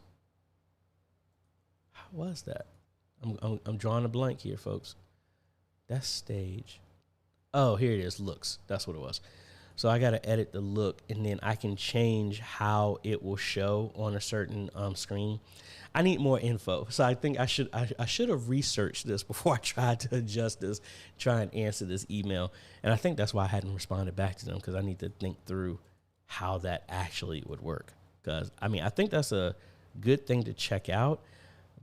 how was that? I'm drawing a blank here, folks. That's stage. Oh, here it is, looks. That's what it was. So I got to edit the look, and then I can change how it will show on a certain screen. I need more info. So I think I should have researched this before I tried to adjust this, try and answer this email. And I think that's why I hadn't responded back to them, because I need to think through how that actually would work. Because, I mean, I think that's a good thing to check out,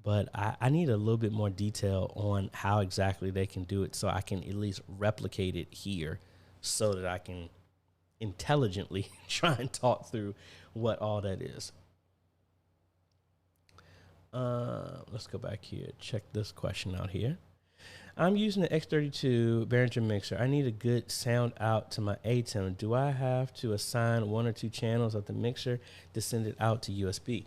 but I need a little bit more detail on how exactly they can do it so I can at least replicate it here so that I can intelligently try and talk through what all that is. Let's go back here. Check this question out here. I'm using the X32 Behringer mixer. I need a good sound out to my ATEM. Do I have to assign 1 or 2 channels of the mixer to send it out to USB?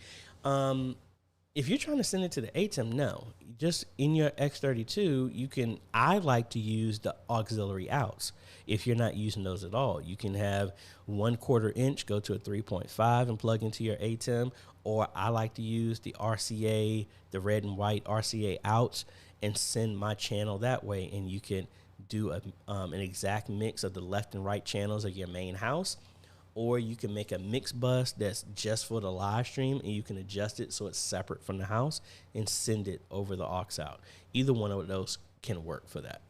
If you're trying to send it to the ATEM, no. Just in your X32, I like to use the auxiliary outs. If you're not using those at all, you can have 1/4 inch go to a 3.5 and plug into your ATEM, or I like to use the RCA, the red and white RCA outs, and send my channel that way. And you can do an exact mix of the left and right channels of your main house. Or you can make a mix bus that's just for the live stream, and you can adjust it so it's separate from the house and send it over the aux out. Either one of those can work for that.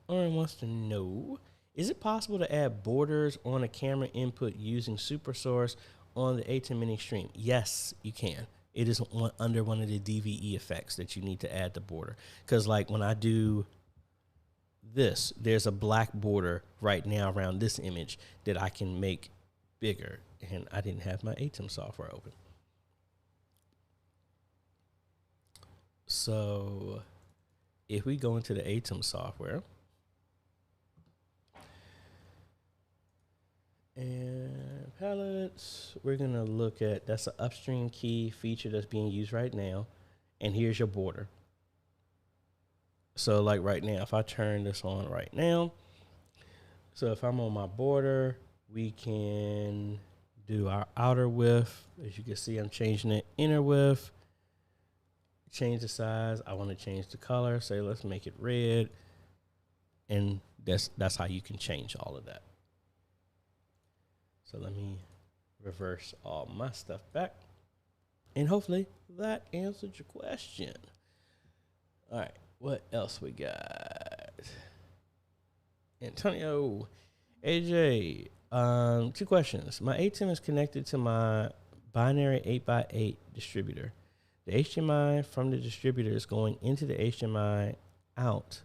Oren wants to know, is it possible to add borders on a camera input using SuperSource on the ATEM Mini Stream? Yes, you can. It is under one of the DVE effects that you need to add the border. Because like when I do this, there's a black border right now around this image that I can make bigger, and I didn't have my ATEM software open. So if we go into the ATEM software and palettes, we're gonna look at, that's an upstream key feature that's being used right now, and here's your border. So like right now, if I turn this on right now, so if I'm on my border, we can do our outer width. As you can see, I'm changing the inner width, change the size. I want to change the color. Say, let's make it red. And that's how you can change all of that. So let me reverse all my stuff back. And hopefully that answered your question. All right. What else we got? Antonio, AJ, 2 questions. My ATEM is connected to my binary 8x8 distributor. The HDMI from the distributor is going into the HDMI out.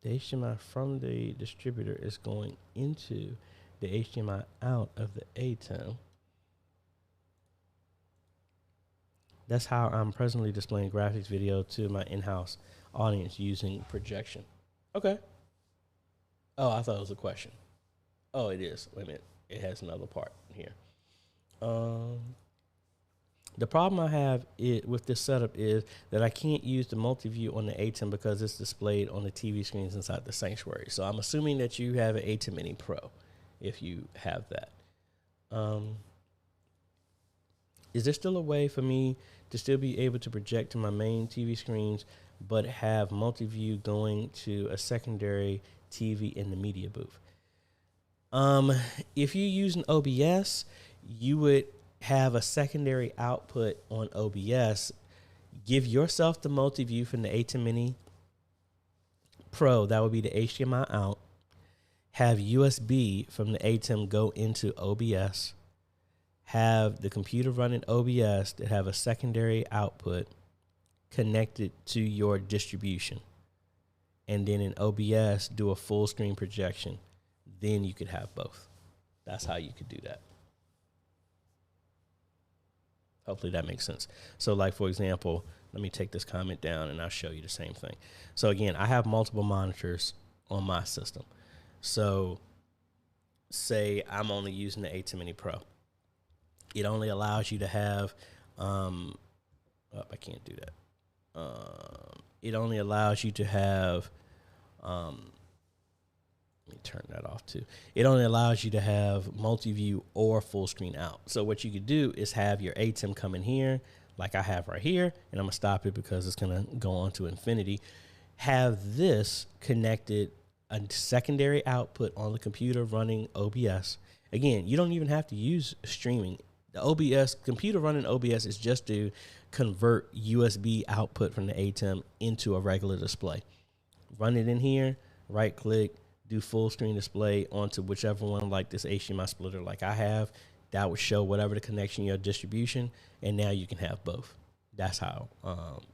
The HDMI from the distributor is going into the HDMI out of the ATEM. That's how I'm presently displaying graphics video to my in-house audience using projection. Okay. Oh, I thought it was a question. Oh, it is. Wait a minute. It has another part here. The problem I have with this setup is that I can't use the multi-view on the ATEM because it's displayed on the TV screens inside the sanctuary. So I'm assuming that you have an ATEM Mini Pro if you have that. Is there still a way for me to still be able to project to my main TV screens, but have multi-view going to a secondary TV in the media booth? If you're using OBS, you would have a secondary output on OBS. Give yourself the multi-view from the ATEM Mini Pro. That would be the HDMI out. Have USB from the ATEM go into OBS. Have the computer running OBS that have a secondary output connected to your distribution. And then in OBS, do a full screen projection. Then you could have both. That's how you could do that. Hopefully that makes sense. So like, for example, let me take this comment down and I'll show you the same thing. So again, I have multiple monitors on my system. So say I'm only using the ATEM Mini Pro. It only allows you to have, I can't do that. It only allows you to have, let me turn that off too. It only allows you to have multi-view or full screen out. So what you could do is have your ATEM come in here, like I have right here, and I'm gonna stop it because it's gonna go on to infinity. Have this connected, a secondary output on the computer running OBS. Again, you don't even have to use streaming. The OBS, computer running OBS is just to convert USB output from the ATEM into a regular display. Run it in here, right click, do full screen display onto whichever one, like this HDMI splitter like I have. That would show whatever the connection, your distribution, and now you can have both. That's how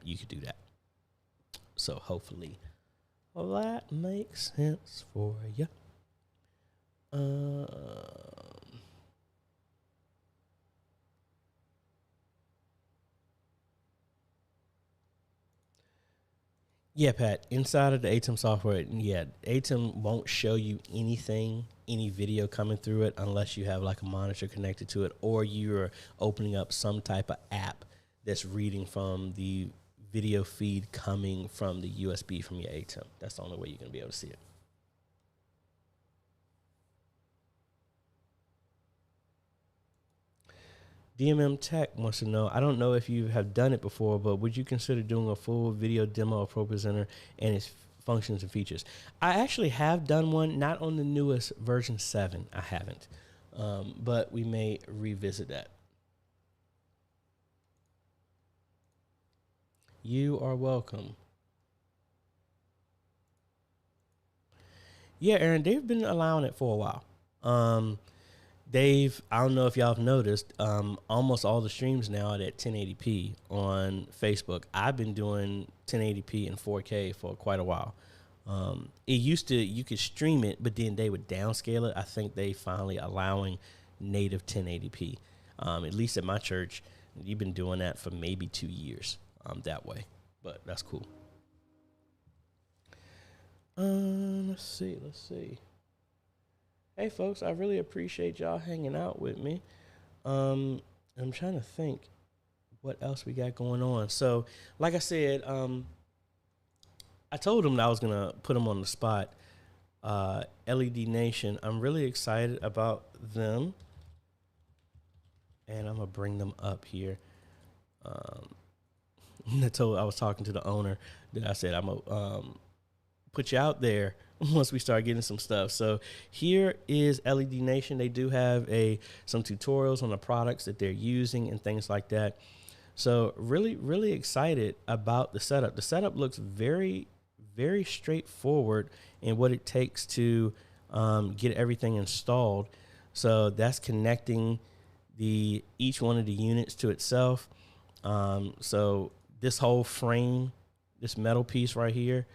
you could do that. So hopefully that makes sense for you. Yeah, Pat, inside of the ATEM software, yeah, ATEM won't show you anything, any video coming through it unless you have like a monitor connected to it or you're opening up some type of app that's reading from the video feed coming from the USB from your ATEM. That's the only way you're going to be able to see it. DMM Tech wants to know, I don't know if you have done it before, but would you consider doing a full video demo of ProPresenter and its functions and features? I actually have done one, not on the newest version 7. I haven't, but we may revisit that. You are welcome. Yeah, Aaron, they've been allowing it for a while. I don't know if y'all have noticed, almost all the streams now are at 1080p on Facebook. I've been doing 1080p and 4K for quite a while. It used to, you could stream it, but then they would downscale it. I think they finally allowing native 1080p, at least at my church. You've been doing that for maybe 2 years that way, but that's cool. Let's see. Hey, folks, I really appreciate y'all hanging out with me. I'm trying to think what else we got going on. So, like I said, I told them that I was going to put them on the spot. LED Nation, I'm really excited about them. And I'm going to bring them up here. I was talking to the owner that I said, I'm going to put you out there once we start getting some stuff. So here is LED Nation. They do have some tutorials on the products that they're using and things like that. So really, really excited about the setup. The setup looks very, very straightforward in what it takes to get everything installed. So that's connecting each one of the units to itself. So this whole frame, this metal piece right here,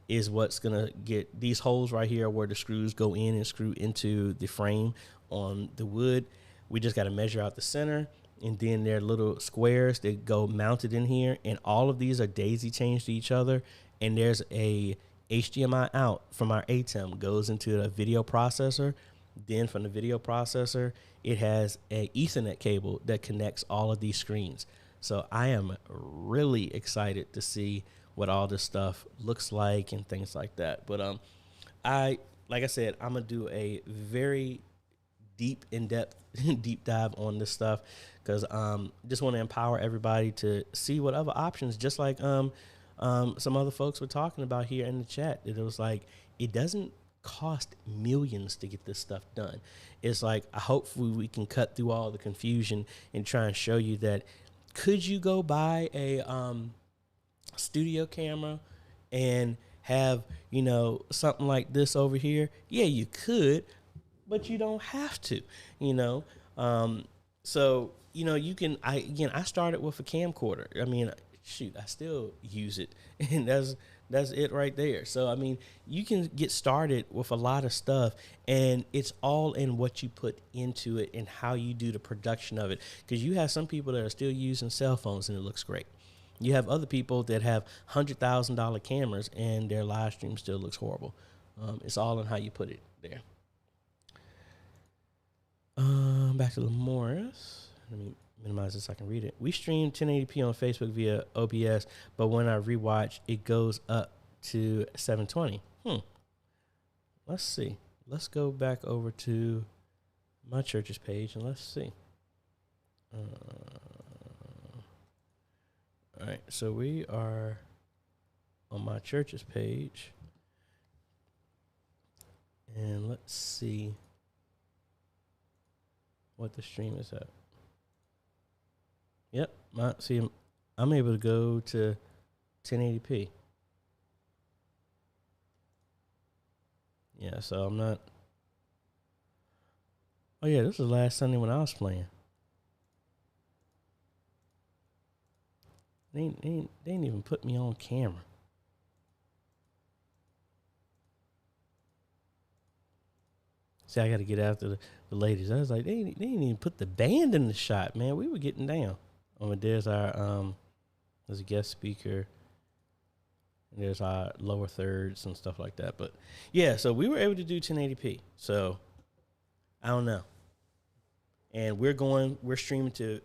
is what's going to get these holes right here where the screws go in and screw into the frame on the wood. We just got to measure out the center, and then there are little squares that go mounted in here, and all of these are daisy chained to each other, and there's a HDMI out from our ATEM goes into a video processor. Then from the video processor, it has a Ethernet cable that connects all of these screens. So I am really excited to see what all this stuff looks like and things like that. But like I said, I'm gonna do a very deep, in-depth deep dive on this stuff because just want to empower everybody to see what other options, just like some other folks were talking about here in the chat. It was like, it doesn't cost millions to get this stuff done. It's like, hopefully we can cut through all the confusion and try and show you that, could you go buy a studio camera and have, something like this over here? Yeah, you could, but you don't have to, so, you can, I started with a camcorder. I mean, shoot, I still use it, and that's it right there. So, I mean, you can get started with a lot of stuff, and it's all in what you put into it and how you do the production of it. Because you have some people that are still using cell phones, and it looks great. You have other people that have $100,000 cameras, and their live stream still looks horrible. It's all in how you put it there. Back to Morris. Let me minimize this so I can read it. We stream 1080p on Facebook via OBS, but when I rewatch, it goes up to 720. Let's see. Let's go back over to my church's page and let's see. All right, so we are on my church's page, and let's see what the stream is at. Yep, I'm able to go to 1080p. Yeah, so I'm not. Oh yeah, this was last Sunday when I was playing. They didn't even put me on camera. See, I got to get after the ladies. I was like, they didn't even put the band in the shot, man. We were getting down. There's our there's a guest speaker. And there's our lower thirds and stuff like that. But yeah, so we were able to do 1080p. So I don't know. And we're streaming to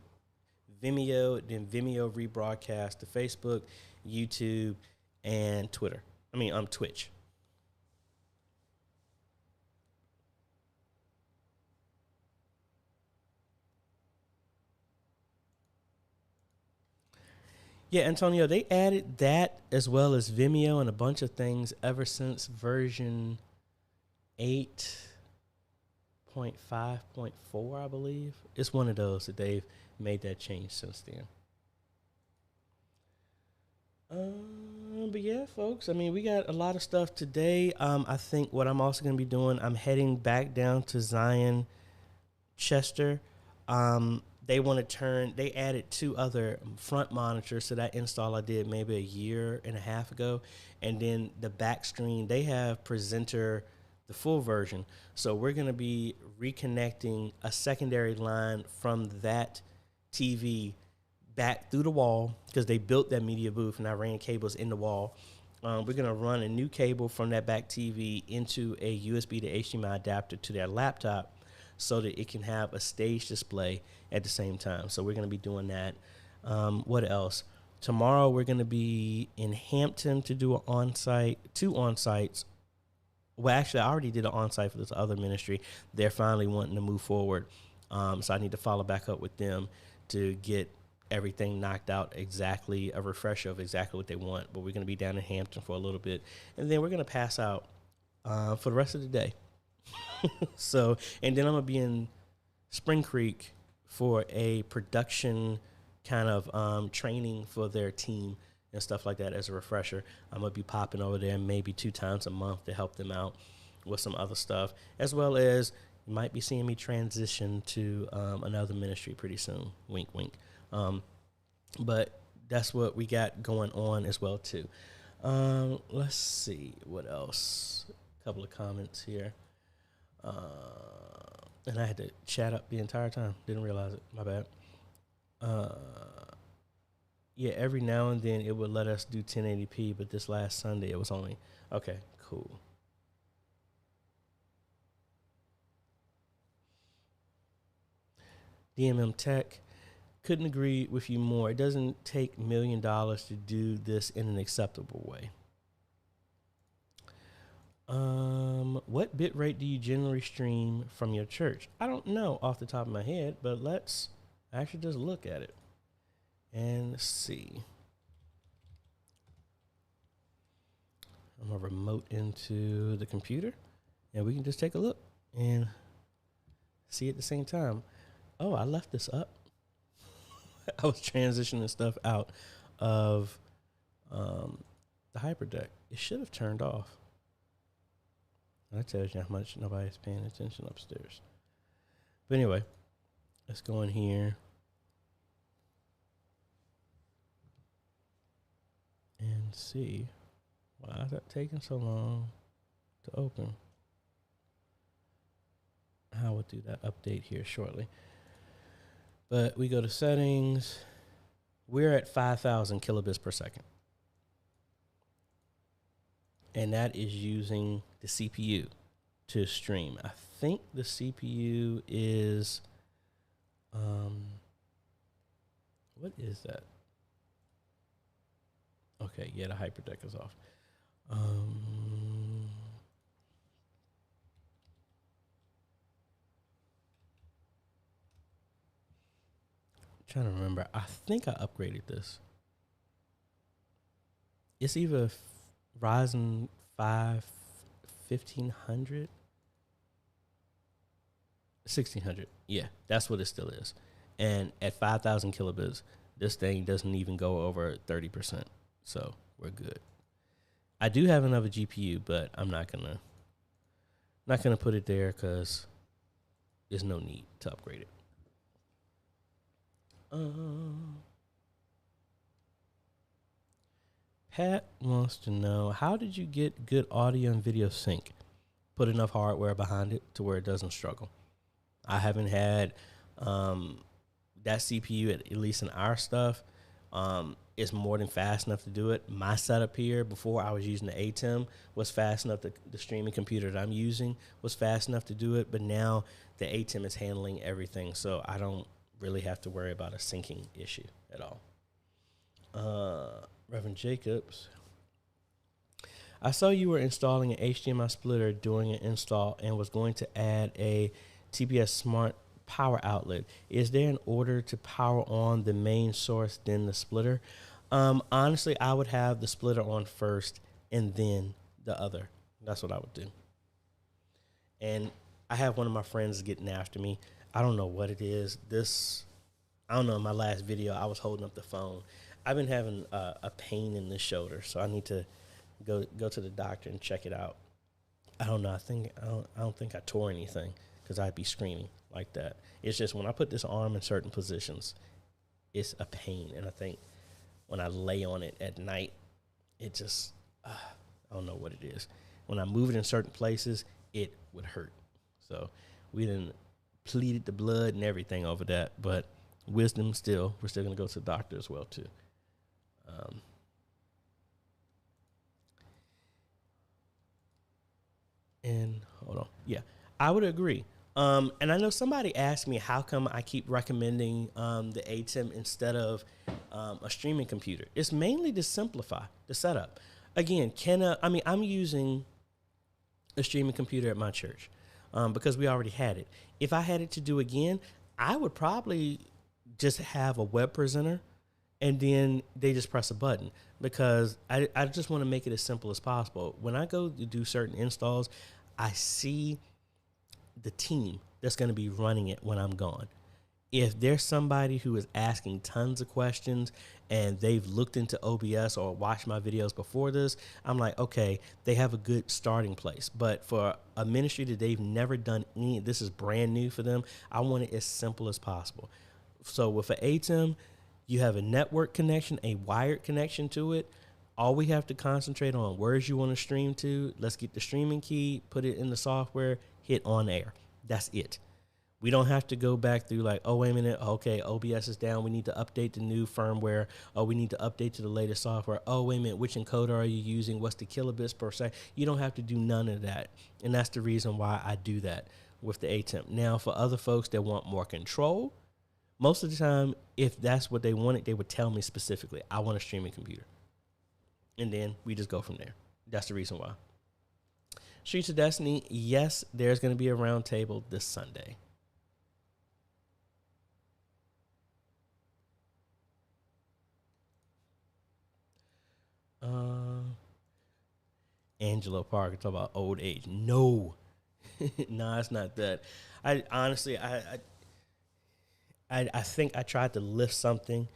Vimeo, then Vimeo rebroadcast to Facebook, YouTube, and Twitter. Twitch. Yeah, Antonio, they added that as well as Vimeo and a bunch of things ever since version 8.5.4, I believe. It's one of those that they've made that change since then. But yeah, folks, we got a lot of stuff today. I think what I'm also going to be doing, I'm heading back down to Zion, Chester. They added 2 other front monitors to that install I did maybe a year and a half ago. And then the back screen, they have presenter, the full version. So we're going to be reconnecting a secondary line from that TV back through the wall, because they built that media booth and I ran cables in the wall. We're going to run a new cable from that back TV into a USB to HDMI adapter to their laptop so that it can have a stage display at the same time. So we're going to be doing that. What else? Tomorrow we're going to be in Hampton to do two on-sites. Well, actually, I already did an on-site for this other ministry. They're finally wanting to move forward. So I need to follow back up with them to get everything knocked out, exactly a refresher of exactly what they want. But we're going to be down in Hampton for a little bit, and then we're going to pass out for the rest of the day. So, and then I'm going to be in Spring Creek for a production kind of training for their team and stuff like that as a refresher. I'm going to be popping over there maybe 2 times a month to help them out with some other stuff, as well as you might be seeing me transition to another ministry pretty soon. Wink, wink. But that's what we got going on as well, too. Let's see what else. A couple of comments here. And I had to chat up the entire time. Didn't realize it. My bad. Yeah, every now and then it would let us do 1080p, but this last Sunday it was only... Okay, cool. DMM Tech, couldn't agree with you more. It doesn't take $1 million to do this in an acceptable way. What bit rate do you generally stream from your church? I don't know off the top of my head, but let's actually just look at it and see. I'm gonna remote into the computer and we can just take a look and see at the same time. Oh, I left this up. I was transitioning stuff out of the hyperdeck. It should have turned off. That tells you how much nobody's paying attention upstairs. But anyway, let's go in here and see. Why is that taking so long to open? I will do that update here shortly. But we go to settings. We're at 5,000 kilobits per second. And that is using the CPU to stream. I think the CPU is, what is that? Okay, yeah, the hyperdeck is off. Trying to remember. I think I upgraded this. It's either Ryzen 5 1500, 1600. Yeah, that's what it still is. And at 5,000 kilobits, this thing doesn't even go over 30%. So we're good. I do have another GPU, but I'm not gonna put it there because there's no need to upgrade it. Pat wants to know, how did you get good audio and video sync? Put enough hardware behind it to where it doesn't struggle. I haven't had that CPU at least in our stuff. it's more than fast enough to do it. My setup here, before I was using the ATEM, was fast enough. The streaming computer that I'm using was fast enough to do it, but now the ATEM is handling everything, so I don't really have to worry about a syncing issue at all. Reverend Jacobs, I saw you were installing an HDMI splitter during an install and was going to add a TPS smart power outlet. Is there an order to power on the main source, then the splitter? Honestly, I would have the splitter on first and then the other. That's what I would do. And I have one of my friends getting after me. I don't know what it is. I don't know, in my last video, I was holding up the phone. I've been having a pain in the shoulder, so I need to go to the doctor and check it out. I don't know. I don't think I tore anything, because I'd be screaming like that. It's just when I put this arm in certain positions, it's a pain. And I think when I lay on it at night, it just, I don't know what it is. When I move it in certain places, it would hurt. So we done pleaded the blood and everything over that, but wisdom still, we're still going to go to the doctor as well too. And hold on. Yeah, I would agree. And I know somebody asked me how come I keep recommending the ATEM instead of a streaming computer. It's mainly to simplify the setup. Again, I'm using a streaming computer at my church because we already had it. If I had it to do again, I would probably just have a web presenter and then they just press a button, because I just want to make it as simple as possible. When I go to do certain installs, I see the team that's going to be running it when I'm gone. If there's somebody who is asking tons of questions and they've looked into OBS or watched my videos before this, I'm like, okay, they have a good starting place. But for a ministry that they've never done this is brand new for them, I want it as simple as possible. So with an ATEM, you have a network connection, a wired connection to it. All we have to concentrate on where's you want to stream to. Let's get the streaming key, put it in the software, hit on air. That's it. We don't have to go back through like, oh, wait a minute. Okay, OBS is down. We need to update the new firmware. Oh, we need to update to the latest software. Oh, wait a minute. Which encoder are you using? What's the kilobits per second? You don't have to do none of that. And that's the reason why I do that with the ATEM. Now, for other folks that want more control, most of the time, if that's what they wanted, they would tell me specifically, I want a streaming computer. And then we just go from there. That's the reason why. Streets of Destiny, yes, there's going to be a round table this Sunday. Angelo Parker talk about old age. No, no, it's not that. I honestly, I think I tried to lift something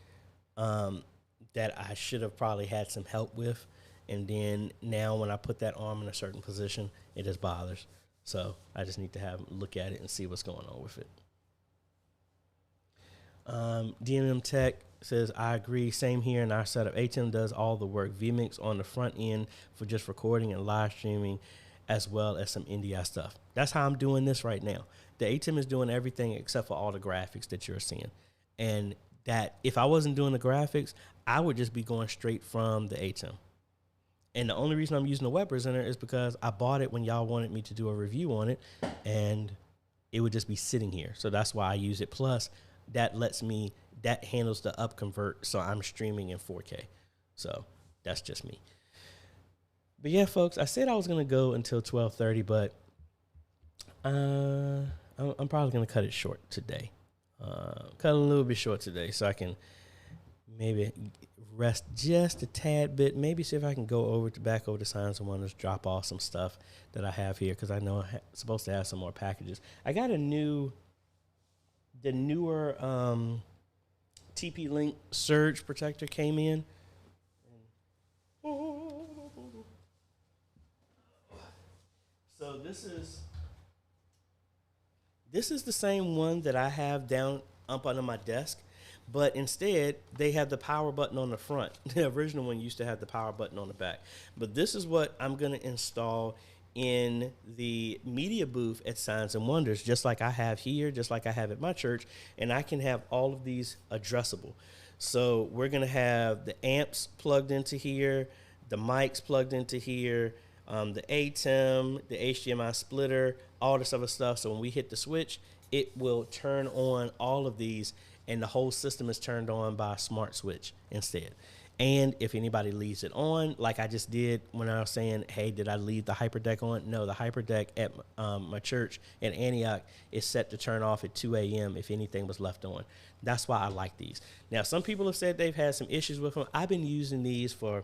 that I should have probably had some help with, and then now when I put that arm in a certain position, it just bothers. So I just need to look at it and see what's going on with it. DMM Tech says, I agree. Same here in our setup. ATEM does all the work. vMix on the front end for just recording and live streaming, as well as some NDI stuff. That's how I'm doing this right now. The ATEM is doing everything except for all the graphics that you're seeing. And that if I wasn't doing the graphics, I would just be going straight from the ATEM. And the only reason I'm using the web presenter is because I bought it when y'all wanted me to do a review on it, and it would just be sitting here. So that's why I use it. Plus, that handles the upconvert, so I'm streaming in 4K. So that's just me. But yeah, folks, I said I was going to go until 12:30, but I'm probably going to cut it short today. Cut a little bit short today so I can maybe rest just a tad bit. Maybe see if I can go back over to Signs and Wonders, drop off some stuff that I have here, because I know I'm supposed to have some more packages. I got the newer TP-Link surge protector came in. So this is the same one that I have down up under my desk, but instead they have the power button on the front. The original one used to have the power button on the back. But this is what I'm going to install in the media booth at Signs and Wonders, just like I have here, just like I have at my church, and I can have all of these addressable. So we're going to have the amps plugged into here, the mics plugged into here, the ATEM, the HDMI splitter, all this other stuff. So when we hit the switch, it will turn on all of these, and the whole system is turned on by a smart switch instead. And if anybody leaves it on, like I just did when I was saying, hey, did I leave the hyperdeck on? No, the hyperdeck at my church in Antioch is set to turn off at 2 a.m. if anything was left on. That's why I like these. Now, some people have said they've had some issues with them. I've been using these for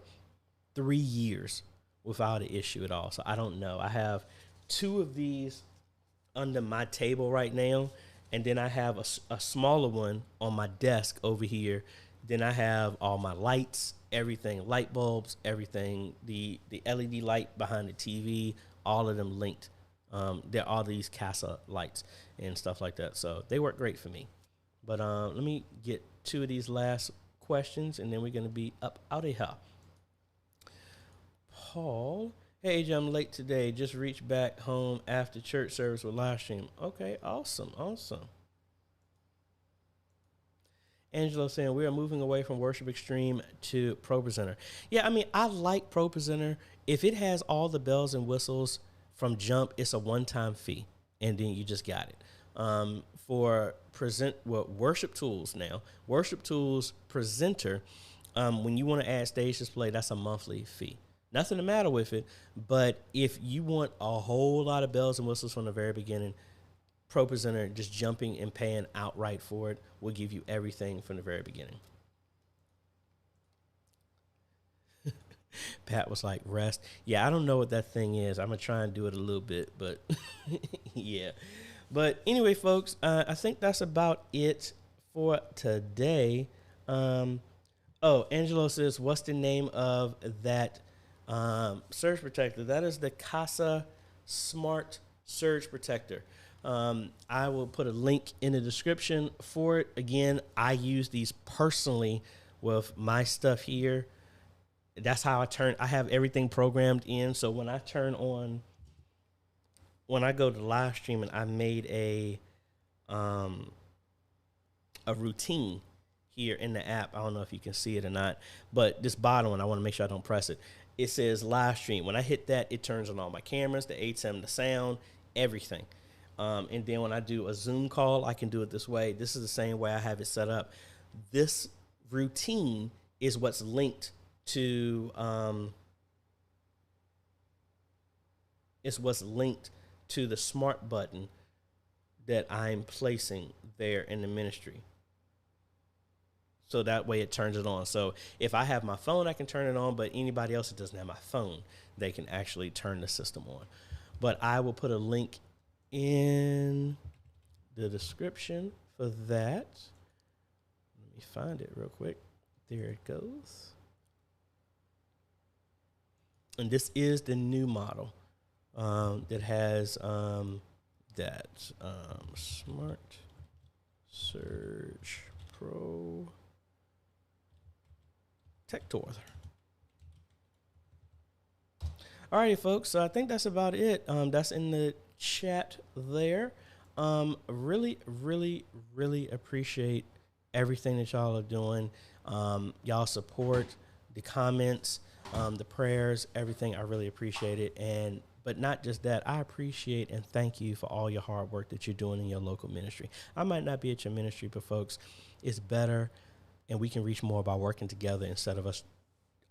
3 years without an issue at all. So I don't know. I have 2 of these under my table right now, and then I have a smaller one on my desk over here. Then I have all my lights, everything, light bulbs, everything, the LED light behind the TV, all of them linked. There are these Casa lights and stuff like that. So they work great for me. But let me get 2 of these last questions, and then we're going to be up out of here. Paul, hey, AJ, I'm late today. Just reached back home after church service with live stream. Okay, awesome. Angelo saying we are moving away from Worship Extreme to ProPresenter. Yeah, I mean, I like ProPresenter. If it has all the bells and whistles from jump, it's a one-time fee, and then you just got it. For Worship Tools now, Worship Tools Presenter, when you want to add stage display, that's a monthly fee. Nothing the matter with it, but if you want a whole lot of bells and whistles from the very beginning, ProPresenter, just jumping and paying outright for it, will give you everything from the very beginning. Pat was like, rest. Yeah, I don't know what that thing is. I'm going to try and do it a little bit, but yeah. But anyway, folks, I think that's about it for today. Angelo says, what's the name of that surge protector? That is the Casa Smart Surge Protector. I will put a link in the description for it. Again, I use these personally with my stuff here. That's how I have everything programmed in. So when I go to live stream, and I made a routine here in the app. I don't know if you can see it or not, but this bottom one, I want to make sure I don't press it. It says live stream. When I hit that, it turns on all my cameras, the ATEM, the sound, everything. And then when I do a Zoom call, I can do it this way. This is the same way I have it set up. This routine is what's linked to the smart button that I'm placing there in the ministry. So that way it turns it on. So if I have my phone, I can turn it on, but anybody else that doesn't have my phone, they can actually turn the system on. But I will put a link in the description for that. Let me find it real quick. There it goes. And this is the new model that has that Smart Surge Pro Protector. Alrighty, folks. So I think that's about it. That's in the chat there. Really appreciate everything that y'all are doing. Y'all support, the comments, the prayers, everything. I really appreciate it. But not just that, I appreciate and thank you for all your hard work that you're doing in your local ministry. I might not be at your ministry, but folks, it's better, and we can reach more by working together instead of us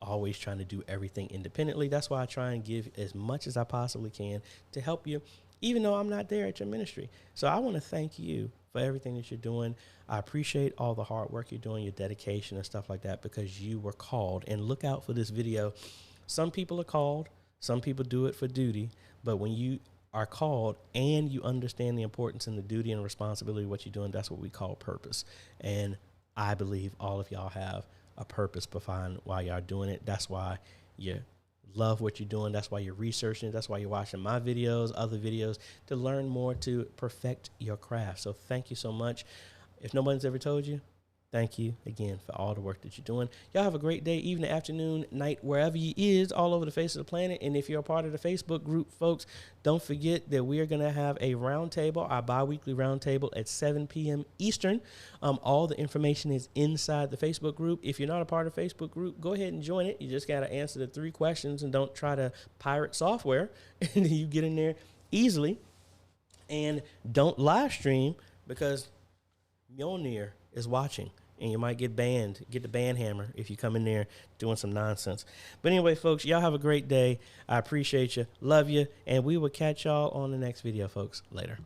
always trying to do everything independently. That's why I try and give as much as I possibly can to help you, even though I'm not there at your ministry. So I want to thank you for everything that you're doing. I appreciate all the hard work you're doing, your dedication and stuff like that, because you were called. And look out for this video. Some people are called. Some people do it for duty. But when you are called and you understand the importance and the duty and responsibility of what you're doing, that's what we call purpose. And I believe all of y'all have a purpose behind why y'all doing it. That's why you love what you're doing. That's why you're researching it. That's why you're watching my videos, other videos, to learn more, to perfect your craft. So thank you so much. If nobody's ever told you, Thank you again for all the work that you're doing. Y'all have a great day, evening, afternoon, night, wherever you is, all over the face of the planet. And if you're a part of the Facebook group, folks, don't forget that we are going to have a roundtable, our bi-weekly roundtable at 7 p.m. Eastern. All the information is inside the Facebook group. If you're not a part of the Facebook group, go ahead and join it. You just got to answer the 3 questions and don't try to pirate software. And you get in there easily. And don't live stream because Mjolnir is watching. And you might get banned, get the ban hammer if you come in there doing some nonsense. But anyway, folks, y'all have a great day. I appreciate you. Love you. And we will catch y'all on the next video, folks. Later.